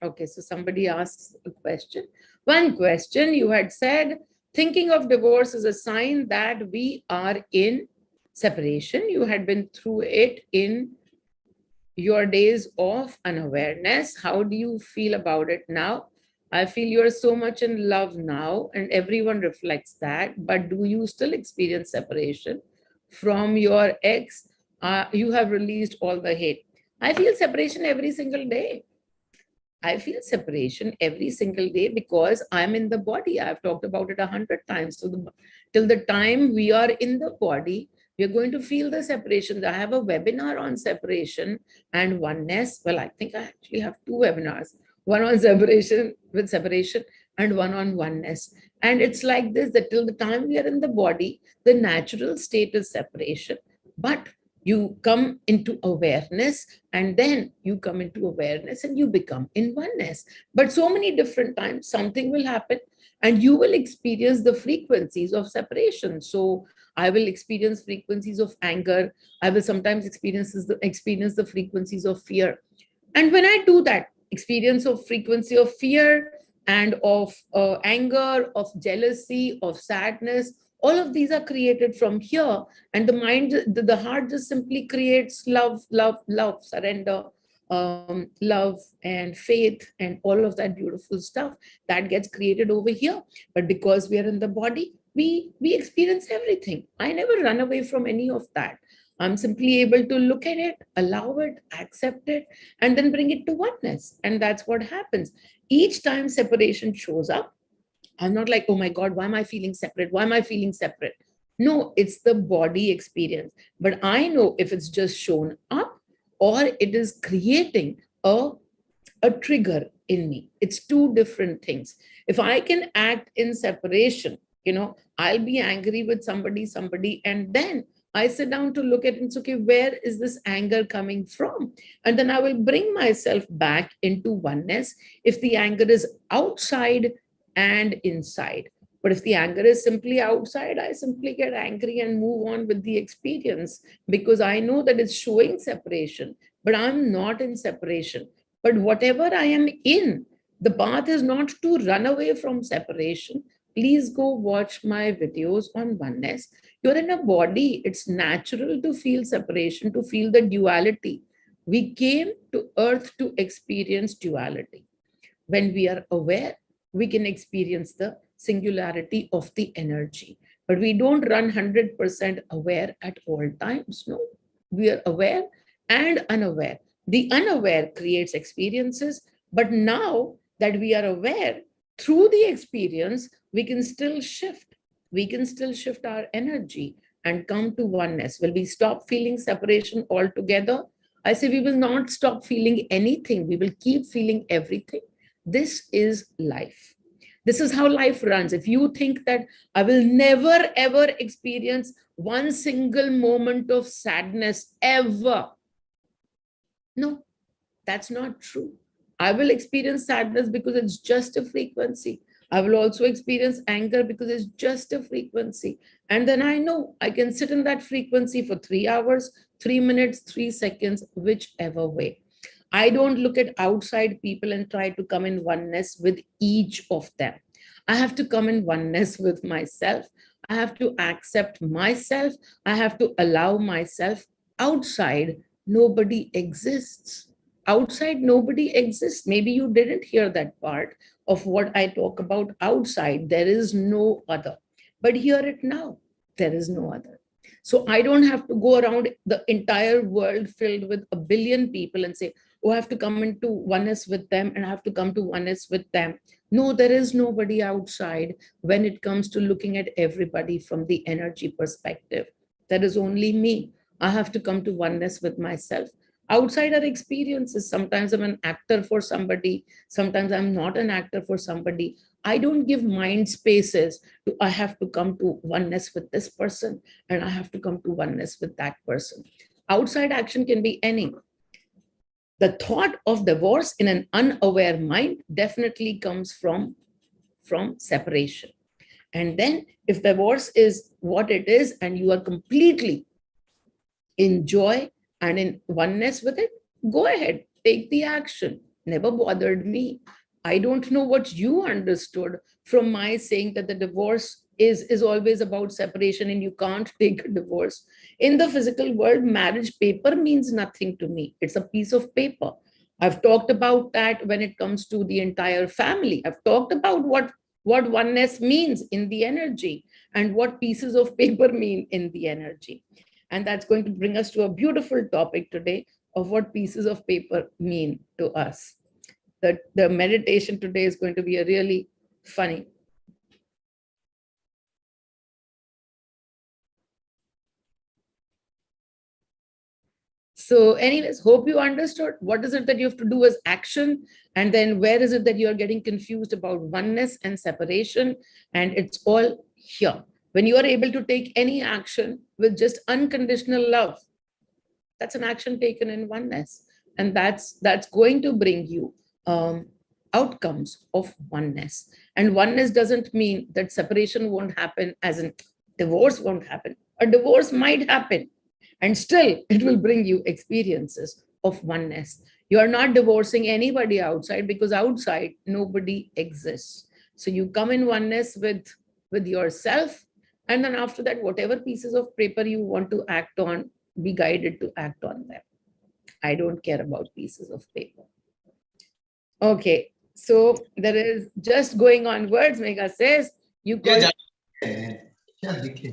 Okay, so somebody asks a question. One question you had said, thinking of divorce is a sign that we are in separation. You had been through it in your days of unawareness. How do you feel about it now? I feel you're so much in love now, and everyone reflects that. But do you still experience separation from your ex? You have released all the hate. I feel separation every single day. I feel separation every single day because I'm in the body. I've talked about it 100 times. So till the time we are in the body, we're going to feel the separation. I have a webinar on separation and oneness. Well, I think I actually have two webinars, one on separation and one on oneness. And it's like this, that till the time we are in the body, the natural state is separation. But You come into awareness, and then you come into awareness and you become in oneness. But so many different times, something will happen and you will experience the frequencies of separation. So I will experience frequencies of anger. I will sometimes experience the frequencies of fear. And when I do that, experience of frequency of fear and of anger, of jealousy, of sadness, all of these are created from here. And the mind, the heart just simply creates love, love, love, surrender, love and faith and all of that beautiful stuff that gets created over here. But because we are in the body, we experience everything. I never run away from any of that. I'm simply able to look at it, allow it, accept it, and then bring it to oneness. And that's what happens. Each time separation shows up, I'm not like, oh my God, why am I feeling separate? Why am I feeling separate? No, it's the body experience. But I know if it's just shown up or it is creating a trigger in me. It's two different things. If I can act in separation, I'll be angry with somebody, and then I sit down to look at it. It's okay, where is this anger coming from? And then I will bring myself back into oneness if the anger is outside and inside. But if the anger is simply outside, I simply get angry and move on with the experience because I know that it's showing separation, but I'm not in separation. But whatever I am in, the path is not to run away from separation. Please go watch my videos on oneness. You're in a body. It's natural to feel separation, to feel the duality. We came to earth to experience duality. When we are aware, we can experience the singularity of the energy. But we don't run 100% aware at all times. No, we are aware and unaware. The unaware creates experiences, but now that we are aware, through the experience, we can still shift. We can still shift our energy and come to oneness. Will we stop feeling separation altogether? I say we will not stop feeling anything. We will keep feeling everything. This is life. This is how life runs. If you think that I will never ever experience one single moment of sadness ever, no, that's not true. I will experience sadness because it's just a frequency. I will also experience anger because it's just a frequency. And then I know I can sit in that frequency for 3 hours, 3 minutes, 3 seconds, whichever way. I don't look at outside people and try to come in oneness with each of them. I have to come in oneness with myself. I have to accept myself. I have to allow myself. Outside, nobody exists. Outside, nobody exists. Maybe you didn't hear that part of what I talk about outside. There is no other. But hear it now. There is no other. So I don't have to go around the entire world filled with a billion people and say, oh, I have to come into oneness with them and I have to come to oneness with them. No, there is nobody outside when it comes to looking at everybody from the energy perspective. There is only me. I have to come to oneness with myself. Outside are experiences. Sometimes I'm an actor for somebody. Sometimes I'm not an actor for somebody. I don't give mind spaces to, I have to come to oneness with this person and I have to come to oneness with that person. Outside action can be any. The thought of divorce in an unaware mind definitely comes from separation. And then if divorce is what it is and you are completely in joy and in oneness with it, go ahead, take the action. Never bothered me. I don't know what you understood from my saying that the divorce is always about separation and you can't take a divorce. In the physical world, marriage paper means nothing to me. It's a piece of paper. I've talked about that when it comes to the entire family. I've talked about what oneness means in the energy and what pieces of paper mean in the energy. And that's going to bring us to a beautiful topic today of what pieces of paper mean to us. The meditation today is going to be a really funny. So anyways, hope you understood what is it that you have to do as action, and then where is it that you're getting confused about oneness and separation, and it's all here. When you are able to take any action with just unconditional love, That's an action taken in oneness. And that's going to bring you outcomes of oneness. And oneness doesn't mean that separation won't happen, as in divorce won't happen. A divorce might happen, and still it will bring you experiences of oneness. You are not divorcing anybody outside, because outside nobody exists. So you come in oneness with yourself, and then after that, whatever pieces of paper you want to act on, be guided to act on them. I don't care about pieces of paper. Okay, so there is just going on words. Megha says, you call... Yeah, okay,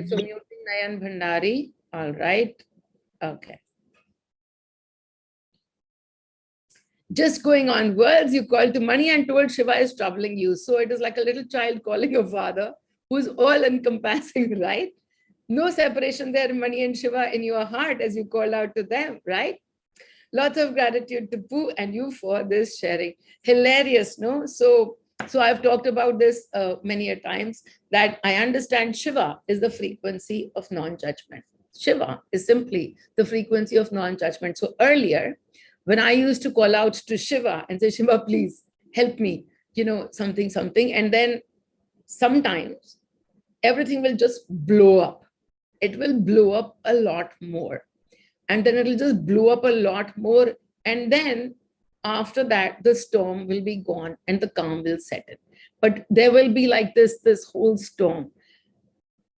so muting Nayan Bhandari. All right. Okay. Just going on words, you called to money and told Shiva is troubling you. So it is like a little child calling your father, who's all encompassing, right? No separation there, money and Shiva in your heart as you call out to them, right? Lots of gratitude to Pooh and you for this sharing. Hilarious, no? So I've talked about this many a times, that I understand Shiva is the frequency of non-judgment. Shiva is simply the frequency of non-judgment. So earlier, when I used to call out to Shiva and say, Shiva, please help me, something, and then sometimes everything will just blow up. It will blow up a lot more. And then it'll just blow up a lot more. And then after that, the storm will be gone and the calm will set in. But there will be like this whole storm.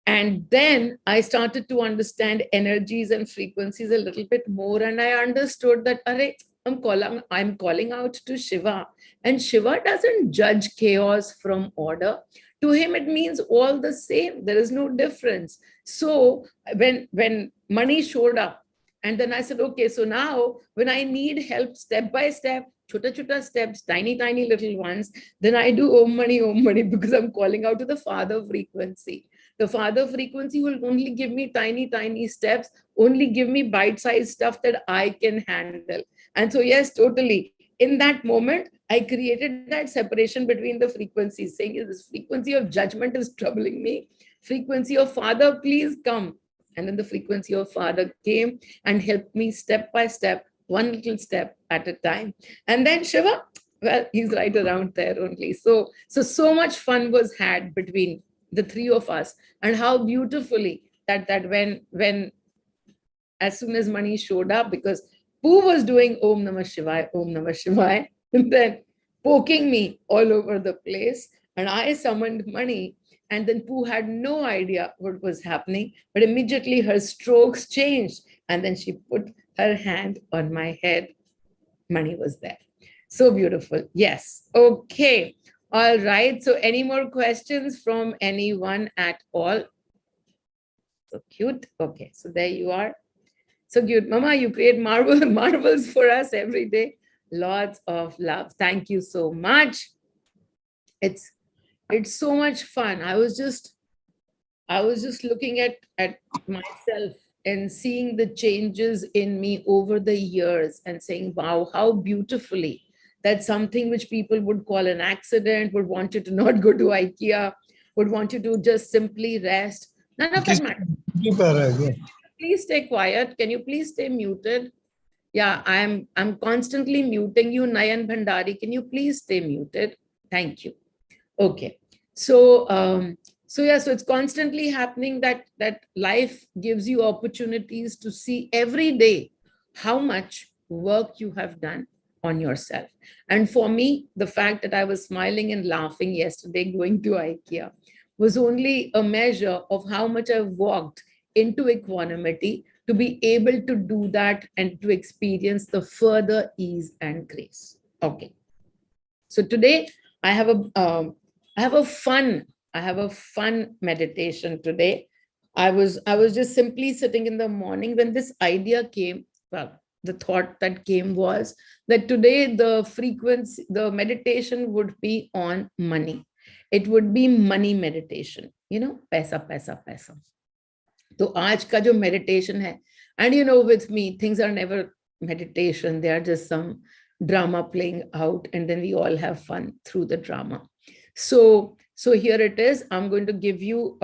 And then I started to understand energies and frequencies a little bit more. And I understood that, I'm calling out to Shiva. And Shiva doesn't judge chaos from order. To him, it means all the same. There is no difference. So when money showed up, and then I said, okay, so now when I need help step by step, chota steps, tiny little ones, then I do Om Mani, because I'm calling out to the Father frequency. The Father frequency will only give me tiny steps, only give me bite-sized stuff that I can handle. And so, yes, totally. In that moment, I created that separation between the frequencies, saying this frequency of judgment is troubling me. Frequency of Father, please come. And then the frequency of Father came and helped me step by step, one little step at a time. And then Shiva, well, he's right around there only. So much fun was had between the three of us, and how beautifully that when as soon as money showed up, because Pooh was doing Om Namah Shivaya, and then poking me all over the place, and I summoned money. And then Pooh had no idea what was happening, but immediately her strokes changed. And then she put her hand on my head. Money was there. So beautiful. Yes. Okay. All right. So any more questions from anyone at all? So cute. Okay. So there you are. So cute. Mama, you create marvels for us every day. Lots of love. Thank you so much. It's so much fun. I was just looking at myself and seeing the changes in me over the years and saying, wow, how beautifully that something which people would call an accident, would want you to not go to IKEA, would want you to just simply rest. None of that matters. Please stay quiet. Can you please stay muted? Yeah, I'm constantly muting you, Nayan Bhandari. Can you please stay muted? Thank you. Okay, so it's constantly happening that life gives you opportunities to see every day how much work you have done on yourself. And for me, the fact that I was smiling and laughing yesterday going to IKEA was only a measure of how much I've walked into equanimity to be able to do that and to experience the further ease and grace. Okay, so today I have a fun meditation today. I was just simply sitting in the morning when this idea came. Well, the thought that came was that today the meditation would be on money. It would be money meditation, paisa, paisa, paisa. So आज का जो meditation है, and with me, things are never meditation. They are just some drama playing out, and then we all have fun through the drama. So here it is. I'm going to give you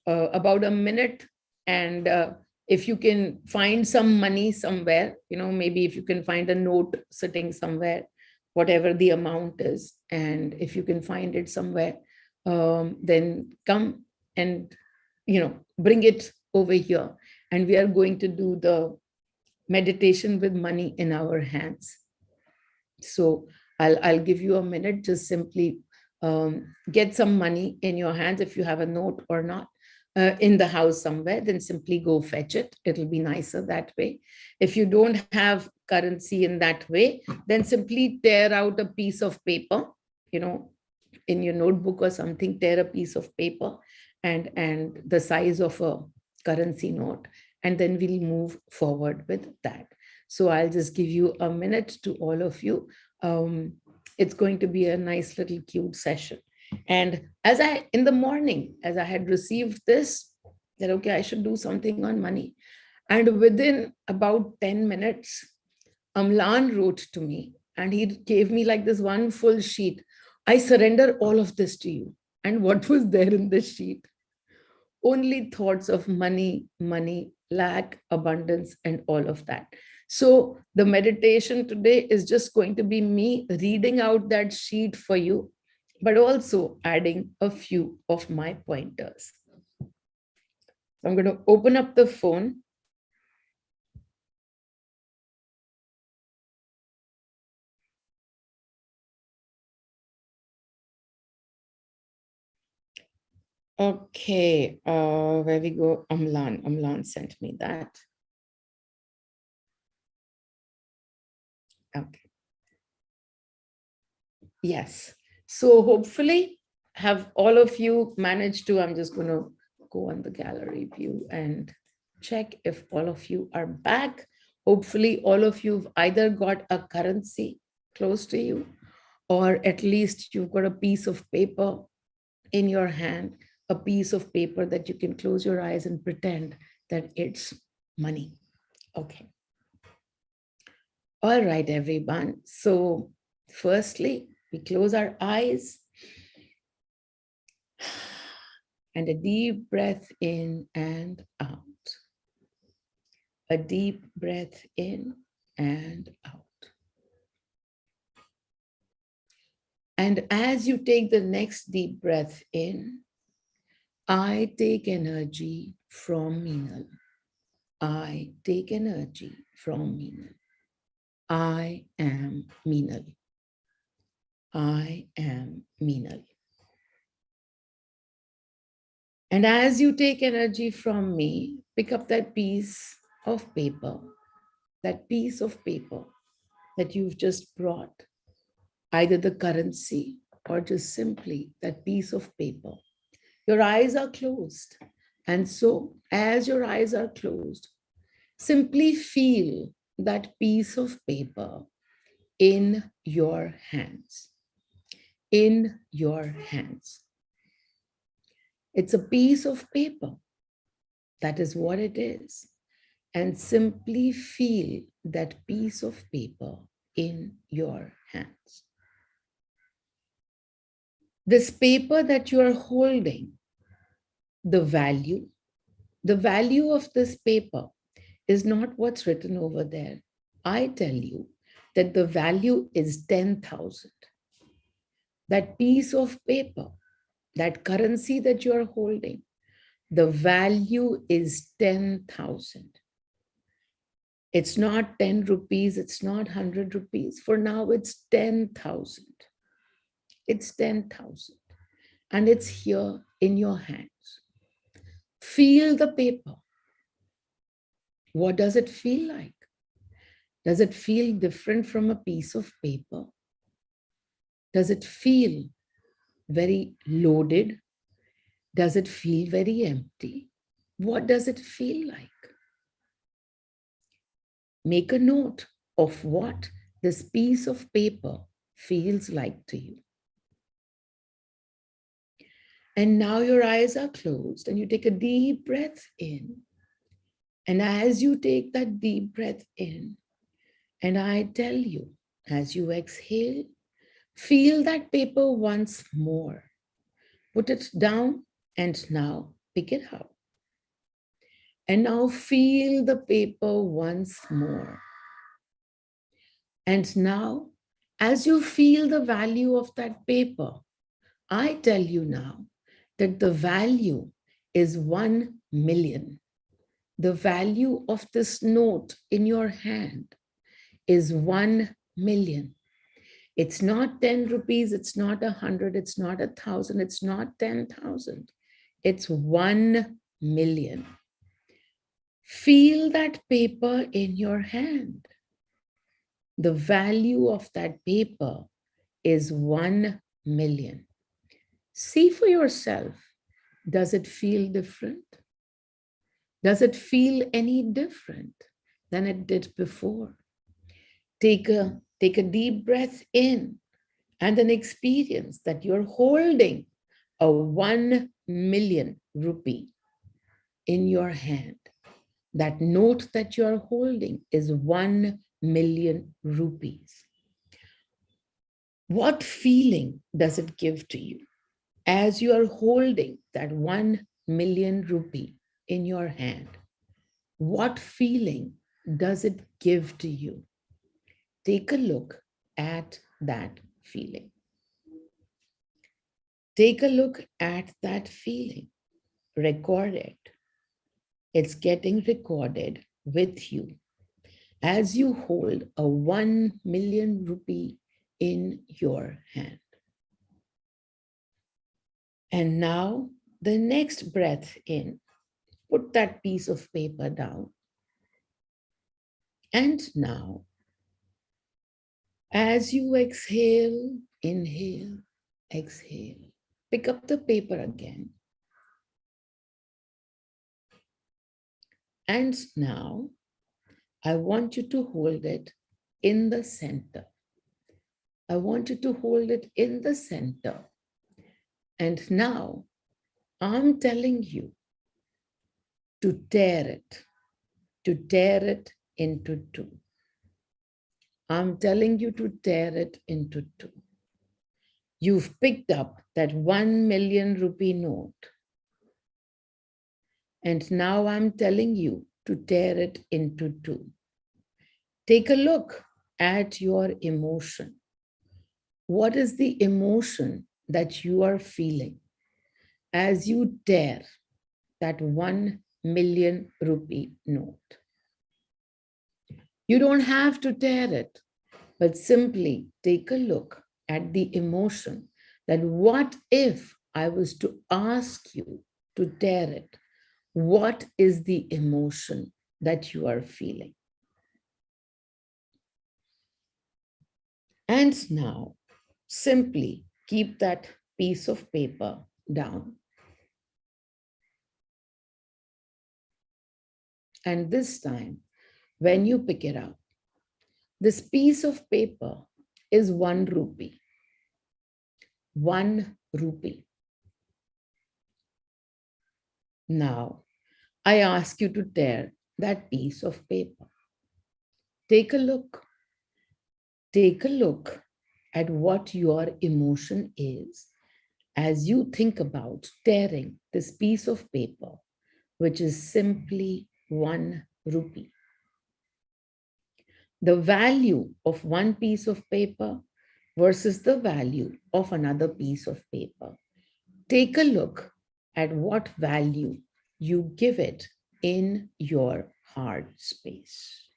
about a minute And if you can find some money somewhere, maybe if you can find a note sitting somewhere, whatever the amount is, and if you can find it somewhere, then come and bring it over here, and we are going to do the meditation with money in our hands. So I'll give you a minute. Just simply get some money in your hands. If you have a note or not in the house somewhere, then simply go fetch it. It'll be nicer that way. If you don't have currency in that way, then simply tear out a piece of paper, in your notebook or something. Tear a piece of paper and the size of a currency note, and then we'll move forward with that. So I'll just give you a minute to all of you. It's going to be a nice little cute session. And in the morning, as I had received this, that, okay, I should do something on money. And within about 10 minutes, Amlan wrote to me and he gave me like this one full sheet. I surrender all of this to you. And what was there in the sheet? Only thoughts of money, lack, abundance, and all of that. So the meditation today is just going to be me reading out that sheet for you, but also adding a few of my pointers. I'm going to open up the phone. Okay, where we go? Amlan sent me that. Okay. Yes. So hopefully have all of you managed to, I'm just going to go on the gallery view and check if all of you are back. Hopefully all of you've either got a currency close to you, or at least you've got a piece of paper in your hand, a piece of paper that you can close your eyes and pretend that it's money. Okay. All right, everyone. So firstly, we close our eyes and a deep breath in and out. A deep breath in and out. And as you take the next deep breath in, I take energy from Meenal. I take energy from Meenal. I am Meenal. I am Meenal. And as you take energy from me, pick up that piece of paper that you've just brought, either the currency or just simply that piece of paper. Your eyes are closed. And so as your eyes are closed, simply feel that piece of paper in your hands. In your hands. It's a piece of paper. That is what it is. And simply feel that piece of paper in your hands. This paper that you are holding, the value of this paper is not what's written over there. I tell you that the value is 10,000. That piece of paper, that currency that you are holding, the value is 10,000. It's not 10 rupees, it's not 100 rupees. For now, it's 10,000. It's 10,000. And it's here in your hands. Feel the paper. What does it feel like? Does it feel different from a piece of paper? Does it feel very loaded? Does it feel very empty? What does it feel like? Make a note of what this piece of paper feels like to you. And now your eyes are closed and you take a deep breath in. And as you take that deep breath in, and I tell you, as you exhale, feel that paper once more. Put it down and now pick it up. And now feel the paper once more. And now, as you feel the value of that paper, I tell you now that the value is 1 million. The value of this note in your hand is 1 million. It's not 10 rupees, it's not 100, it's not 1,000, it's not 10,000. It's 1 million. Feel that paper in your hand. The value of that paper is 1 million. See for yourself, does it feel different? Does it feel any different than it did before? Take a deep breath in and then experience that you're holding a 1 million rupee in your hand. That note that you're holding is 1 million rupees. What feeling does it give to you as you are holding that 1 million rupee in your hand? What feeling does it give to you? Take a look at that feeling. Take a look at that feeling. Record it. It's getting recorded with you as you hold a 1 million rupee in your hand. And now the next breath in, put that piece of paper down. And now, as you exhale, inhale, exhale, pick up the paper again. And now, I want you to hold it in the center. I want you to hold it in the center. And now, I'm telling you to tear it into two. I'm telling you to tear it into two. You've picked up that 1 million rupee note. And now I'm telling you to tear it into two. Take a look at your emotion. What is the emotion that you are feeling as you tear that 1 million rupee note? You don't have to tear it, but simply take a look at the emotion that what if I was to ask you to tear it? What is the emotion that you are feeling? And now, simply keep that piece of paper down. And this time, when you pick it up, this piece of paper is 1 rupee. 1 rupee. Now, I ask you to tear that piece of paper. Take a look. Take a look at what your emotion is as you think about tearing this piece of paper, which is simply 1 rupee. The value of one piece of paper versus the value of another piece of paper. Take a look at what value you give it in your heart space.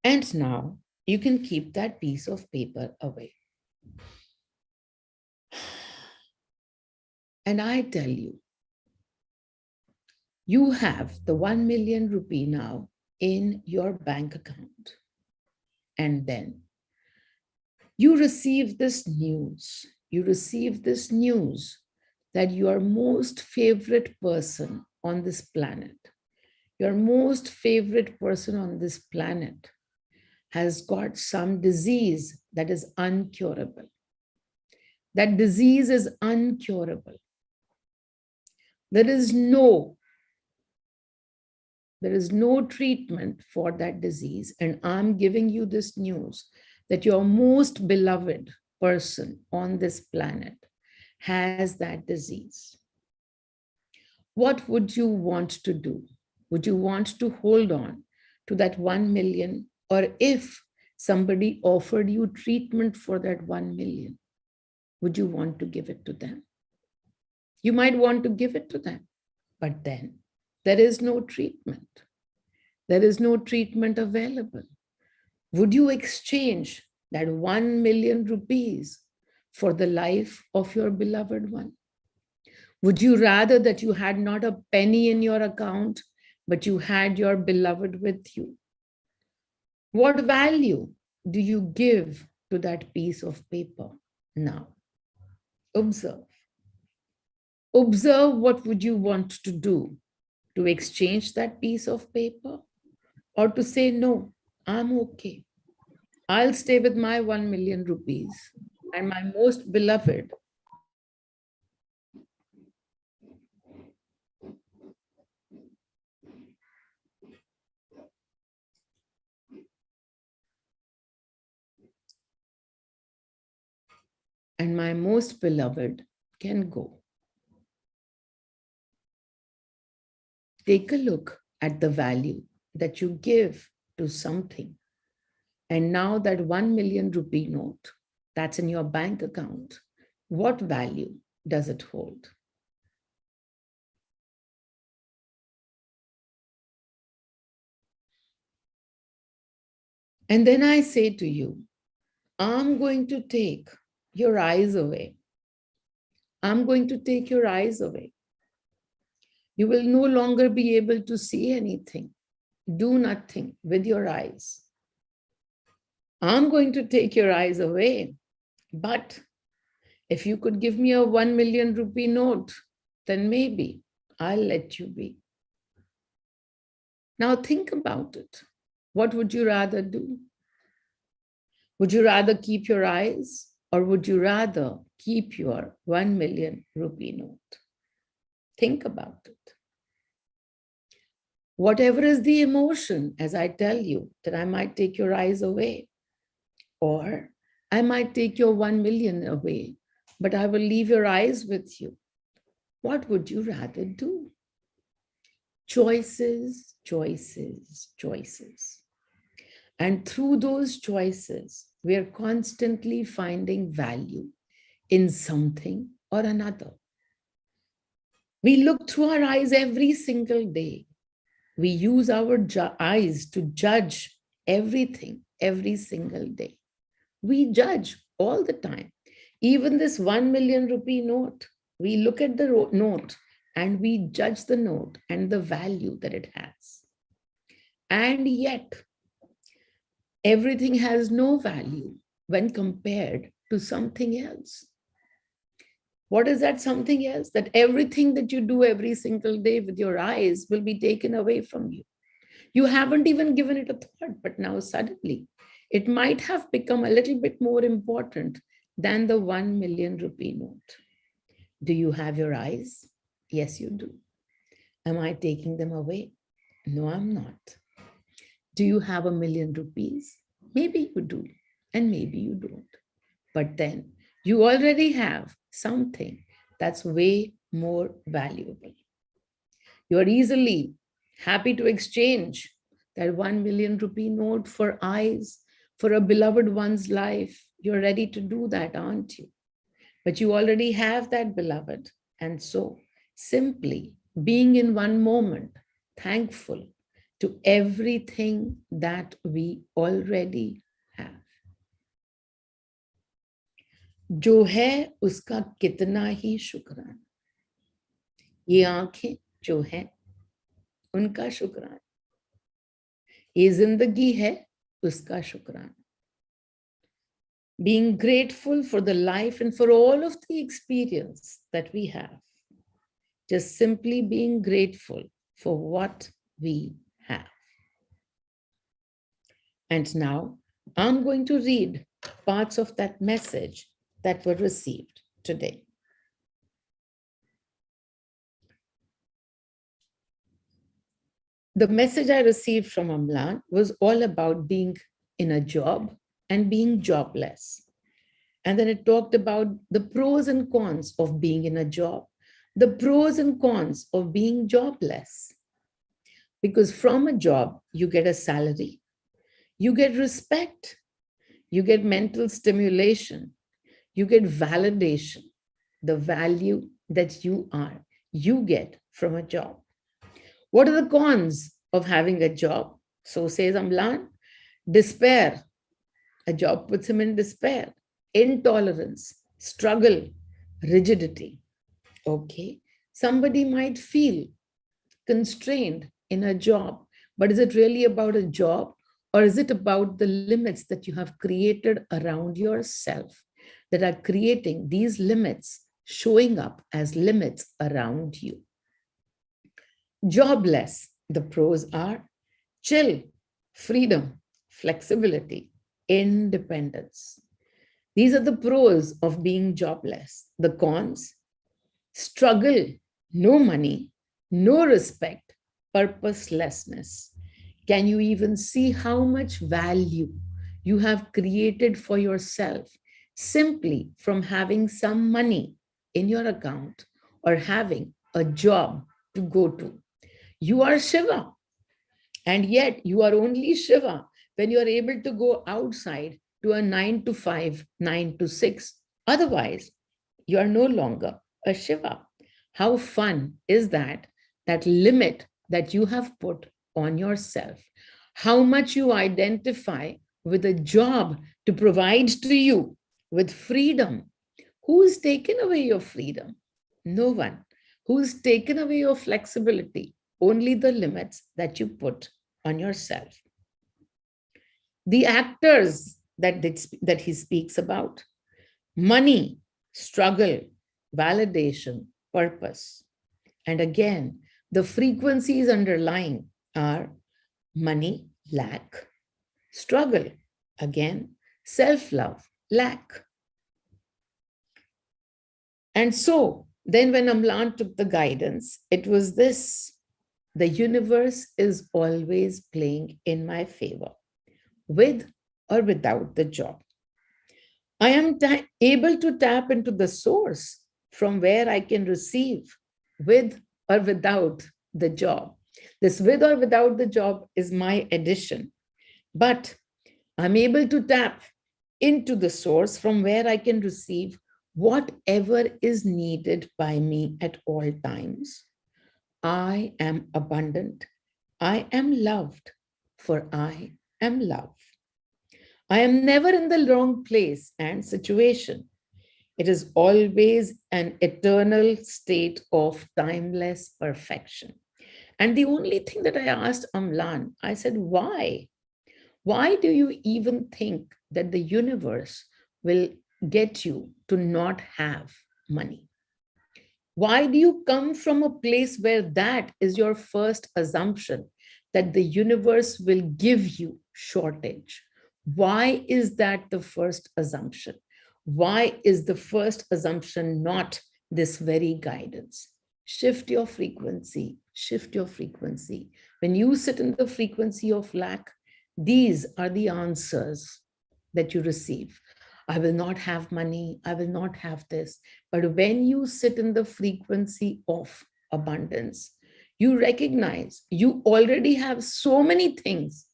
And now you can keep that piece of paper away. And I tell you, you have the 1 million rupee now in your bank account. And then you receive this news. You receive this news that your most favorite person on this planet, your most favorite person on this planet has got some disease that is uncurable. That disease is uncurable. There is no treatment for that disease. And I'm giving you this news that your most beloved person on this planet has that disease. what would you want to do? Would you want to hold on to that 1 million? Or if somebody offered you treatment for that 1 million, would you want to give it to them? You might want to give it to them, but then there is no treatment. There is no treatment available. Would you exchange that 1 million rupees for the life of your beloved one? Would you rather that you had not a penny in your account, but you had your beloved with you? What value do you give to that piece of paper now? Observe. Observe what would you want to do, to exchange that piece of paper or to say, no, I'm okay. I'll stay with my 1 million rupees and my most beloved can go. Take a look at the value that you give to something. And now that 1 million rupee note that's in your bank account, what value does it hold? And then I say to you, I'm going to take your eyes away. I'm going to take your eyes away. You will no longer be able to see anything. Do nothing with your eyes. I'm going to take your eyes away. But if you could give me a 1 million rupee note, then maybe I'll let you be. Now think about it. What would you rather do? Would you rather keep your eyes, or would you rather keep your 1 million rupee note? Think about it. Whatever is the emotion, as I tell you, that I might take your eyes away, or I might take your 1 million away, but I will leave your eyes with you. What would you rather do? Choices, choices, choices. And through those choices, we are constantly finding value in something or another. We look through our eyes every single day. We use our eyes to judge everything every single day. We judge all the time. Even this 1 million rupee note, we look at the note and we judge the note and the value that it has. And yet, everything has no value when compared to something else. What is that something else? That everything that you do every single day with your eyes will be taken away from you. You haven't even given it a thought, but now suddenly it might have become a little bit more important than the 1 million rupee note. Do you have your eyes? Yes, you do. Am I taking them away? No, I'm not. Do you have 1 million rupees? Maybe you do, and maybe you don't. But then you already have something that's way more valuable. You're easily happy to exchange that 1 million rupee note for eyes, for a beloved one's life. You're ready to do that, aren't you? But you already have that beloved. And so simply being in one moment, thankful to everything that we already have. जो है उसका कितना ही शुक्राना. ये आंखें जो हैं उनका शुक्राना. ये जिंदगी है उसका शुक्राना. Being grateful for the life and for all of the experience that we have. Just simply being grateful for what we have. And now I'm going to read parts of that message that were received today. The message I received from Amlan was all about being in a job and being jobless. And then it talked about the pros and cons of being in a job, the pros and cons of being jobless. Because from a job, you get a salary, you get respect, you get mental stimulation, you get validation, the value that you are, you get from a job. What are the cons of having a job? So says Amlan, despair. A job puts him in despair, intolerance, struggle, rigidity. Okay. Somebody might feel constrained in a job, but is it really about a job, or is it about the limits that you have created around yourself that are creating these limits, showing up as limits around you? Jobless, the pros are chill, freedom, flexibility, independence. These are the pros of being jobless. The cons, struggle, no money, no respect, purposelessness. Can you even see how much value you have created for yourself simply from having some money in your account or having a job to go to? You are Shiva, and yet you are only Shiva when you are able to go outside to a 9 to 5, 9 to 6. Otherwise, you are no longer a Shiva. How fun is that? That limit that you have put on yourself. How much you identify with a job to provide to you with freedom. Who's taken away your freedom? No one. Who's taken away your flexibility? Only the limits that you put on yourself. The actors that he speaks about: money, struggle, validation, purpose. And again, the frequencies underlying are money, lack; struggle, again, self-love, lack. And so then when Amlan took the guidance, it was this: the universe is always playing in my favor, with or without the job. I am able to tap into the source from where I can receive, with or without the job. This with or without the job is my addition, but I'm able to tap into the source from where I can receive whatever is needed by me at all times. I am abundant. I am loved, for I am love. I am never in the wrong place and situation. It is always an eternal state of timeless perfection. And the only thing that I asked Amlan, I said, why? Why do you even think that the universe will get you to not have money? Why do you come from a place where that is your first assumption, that the universe will give you shortage? Why is that the first assumption? Why is the first assumption not this very guidance? Shift your frequency, shift your frequency. When you sit in the frequency of lack, these are the answers that you receive. I will not have money, I will not have this. But when you sit in the frequency of abundance, you recognize you already have so many things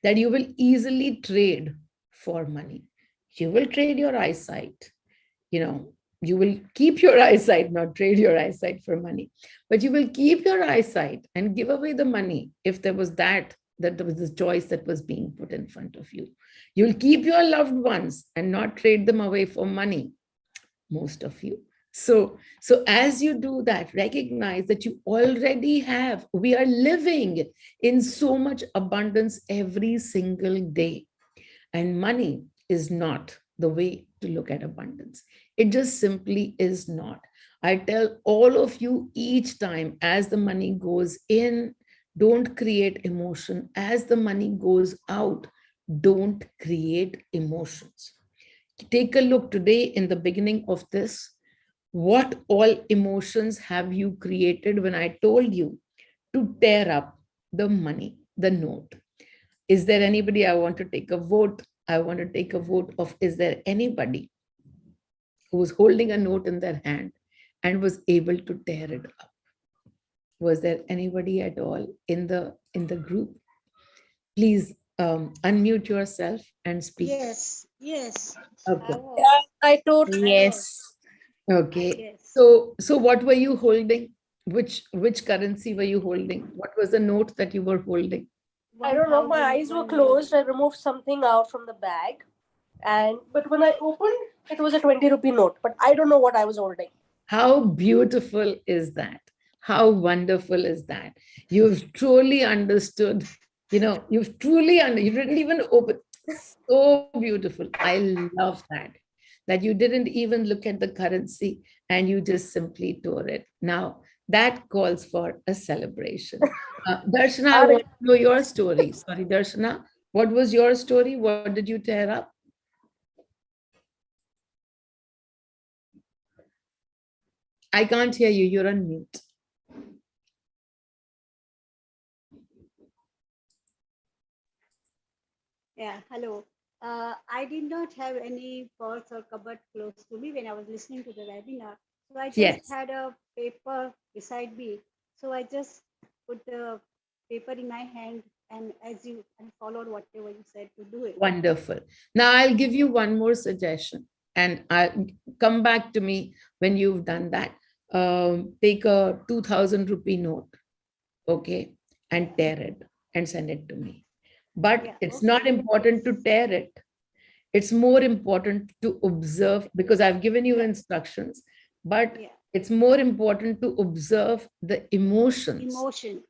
that you will easily trade for money. You will trade your eyesight, you will keep your eyesight, not trade your eyesight for money, but you will keep your eyesight and give away the money if there was that was the choice that was being put in front of you. You'll keep your loved ones and not trade them away for money, most of you. So as you do that, recognize that you already have, we are living in so much abundance every single day. And money is not the way to look at abundance. It just simply is not. I tell all of you each time, as the money goes in, don't create emotion. As the money goes out, don't create emotions. Take a look today in the beginning of this. What all emotions have you created when I told you to tear up the money, the note? Is there anybody? I want to take a vote. I want to take a vote of, is there anybody who's holding a note in their hand and was able to tear it up? Was there anybody at all in the group? Please unmute yourself and speak. Yes, yes. Okay. Yeah, I totally. Yes. Okay. Yes. So what were you holding? Which currency were you holding? What was the note that you were holding? I don't know. My eyes were 1001 closed. I removed something out from the bag, but when I opened, it was a 20 rupee note. But I don't know what I was holding. How beautiful is that? How wonderful is that? You've truly understood, you didn't even open. So beautiful. I love that you didn't even look at the currency and you just simply tore it. Now, that calls for a celebration. Darshana, I want to know your story. Sorry, Darshana, what was your story? What did you tear up? I can't hear you. You're on mute. Yeah, hello. I did not have any purse or cupboard close to me when I was listening to the webinar. So I just Yes. had a paper beside me. So I just put the paper in my hand, and as you and followed whatever you said to do it. Wonderful. Now I'll give you one more suggestion, and I'll come back to me when you've done that. Take a 2,000 rupee note, okay, and tear it and send it to me. But Yeah, it's not okay. important to tear it. It's more important to observe, because I've given you Yeah, instructions, but yeah. it's more important to observe the emotions Emotion.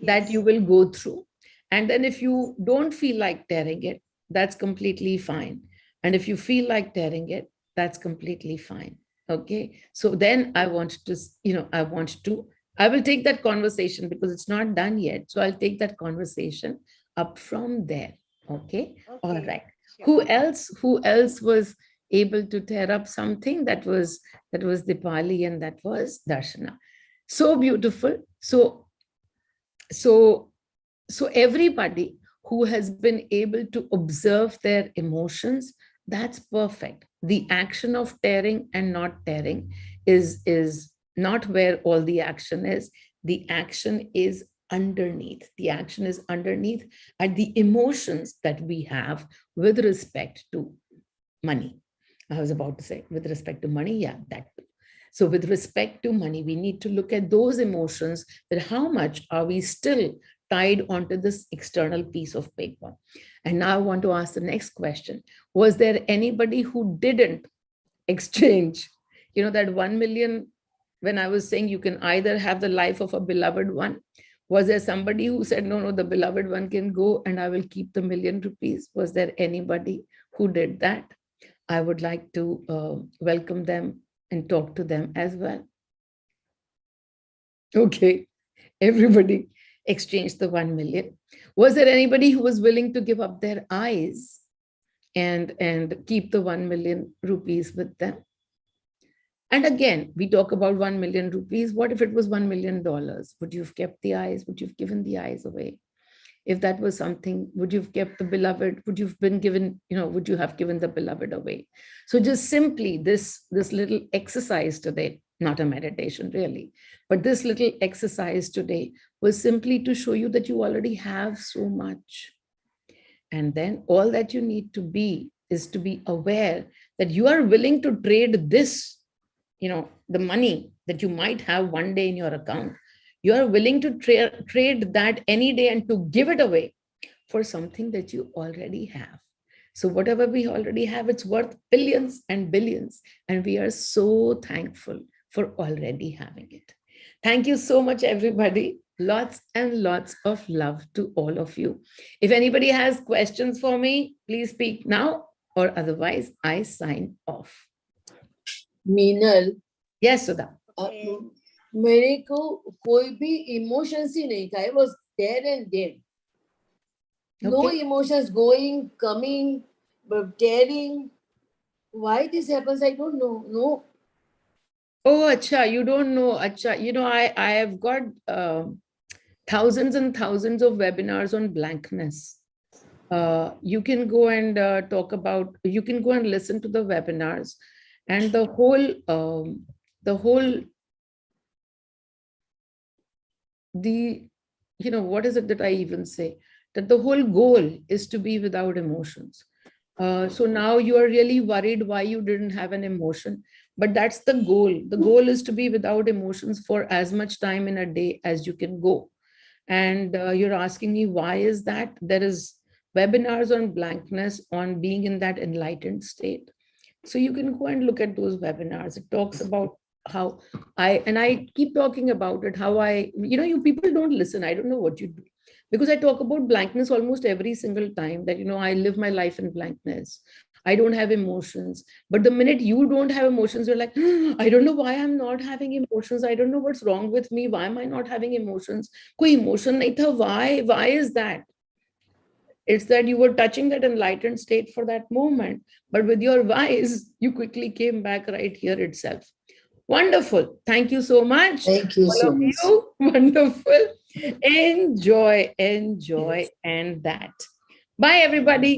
that you Yes. will go through. And then if you don't feel like tearing it, that's completely fine. And if you feel like tearing it, that's completely fine. Okay. So then I want to, I will take that conversation because it's not done yet. So I'll take that conversation up from there. Okay. All Okay. right. Sure. Who else was able to tear up something? That was Dipali, and that was Darshana. So beautiful. So everybody who has been able to observe their emotions, that's perfect. The action of tearing and not tearing is not where all the action is. The action is underneath. The action is underneath at the emotions that we have with respect to money. I was about to say with respect to money, yeah, that too. So with respect to money, we need to look at those emotions, that how much are we still tied onto this external piece of paper. And now I want to ask the next question. Was there anybody who didn't exchange, that 1 million, when I was saying you can either have the life of a beloved one? Was there somebody who said, no, no, the beloved one can go and I will keep the million rupees? Was there anybody who did that? I would like to welcome them and talk to them as well. Okay, everybody exchanged the 1 million. Was there anybody who was willing to give up their eyes and keep the 1 million rupees with them? And again, we talk about 1 million rupees. What if it was $1 million? Would you have kept the eyes? Would you have given the eyes away? If that was something, would you have kept the beloved? Would you have been given, would you have given the beloved away? So just simply this little exercise today, not a meditation really, but this little exercise today was simply to show you that you already have so much. And then all that you need to be is to be aware that you are willing to trade this, the money that you might have one day in your account. You are willing to trade that any day and to give it away for something that you already have. So whatever we already have, it's worth billions and billions. And we are so thankful for already having it. Thank you so much, everybody. Lots and lots of love to all of you. If anybody has questions for me, please speak now, or otherwise I sign off. Meenal, Yes, Sudha. Okay. मेरे को कोई भी emotions ही नहीं था. I was there and then. No Okay. emotions going, coming, but tearing. Why this happens, I don't know. No. Oh, acha, you don't know. Acha, I have got thousands and thousands of webinars on blankness. You can go and you can go and listen to the webinars, and the whole the whole, what is it that I even say? That the whole goal is to be without emotions. So now you are really worried why you didn't have an emotion, but that's the goal. The goal is to be without emotions for as much time in a day as you can go. And you're asking me, why is that? There is webinars on blankness, on being in that enlightened state. So you can go and look at those webinars. It talks about how I keep talking about it, how you people don't listen. I don't know what you do. Because I talk about blankness almost every single time, that, I live my life in blankness. I don't have emotions. But the minute you don't have emotions, you're like, I don't know why I'm not having emotions. I don't know what's wrong with me. Why am I not having emotions? Koi emotion nahi tha. Why is that? It's that you were touching that enlightened state for that moment, but with your whys, you quickly came back right here itself. Wonderful. Thank you so much. Thank you All so of much. you. Wonderful. Enjoy, and that. Bye, everybody.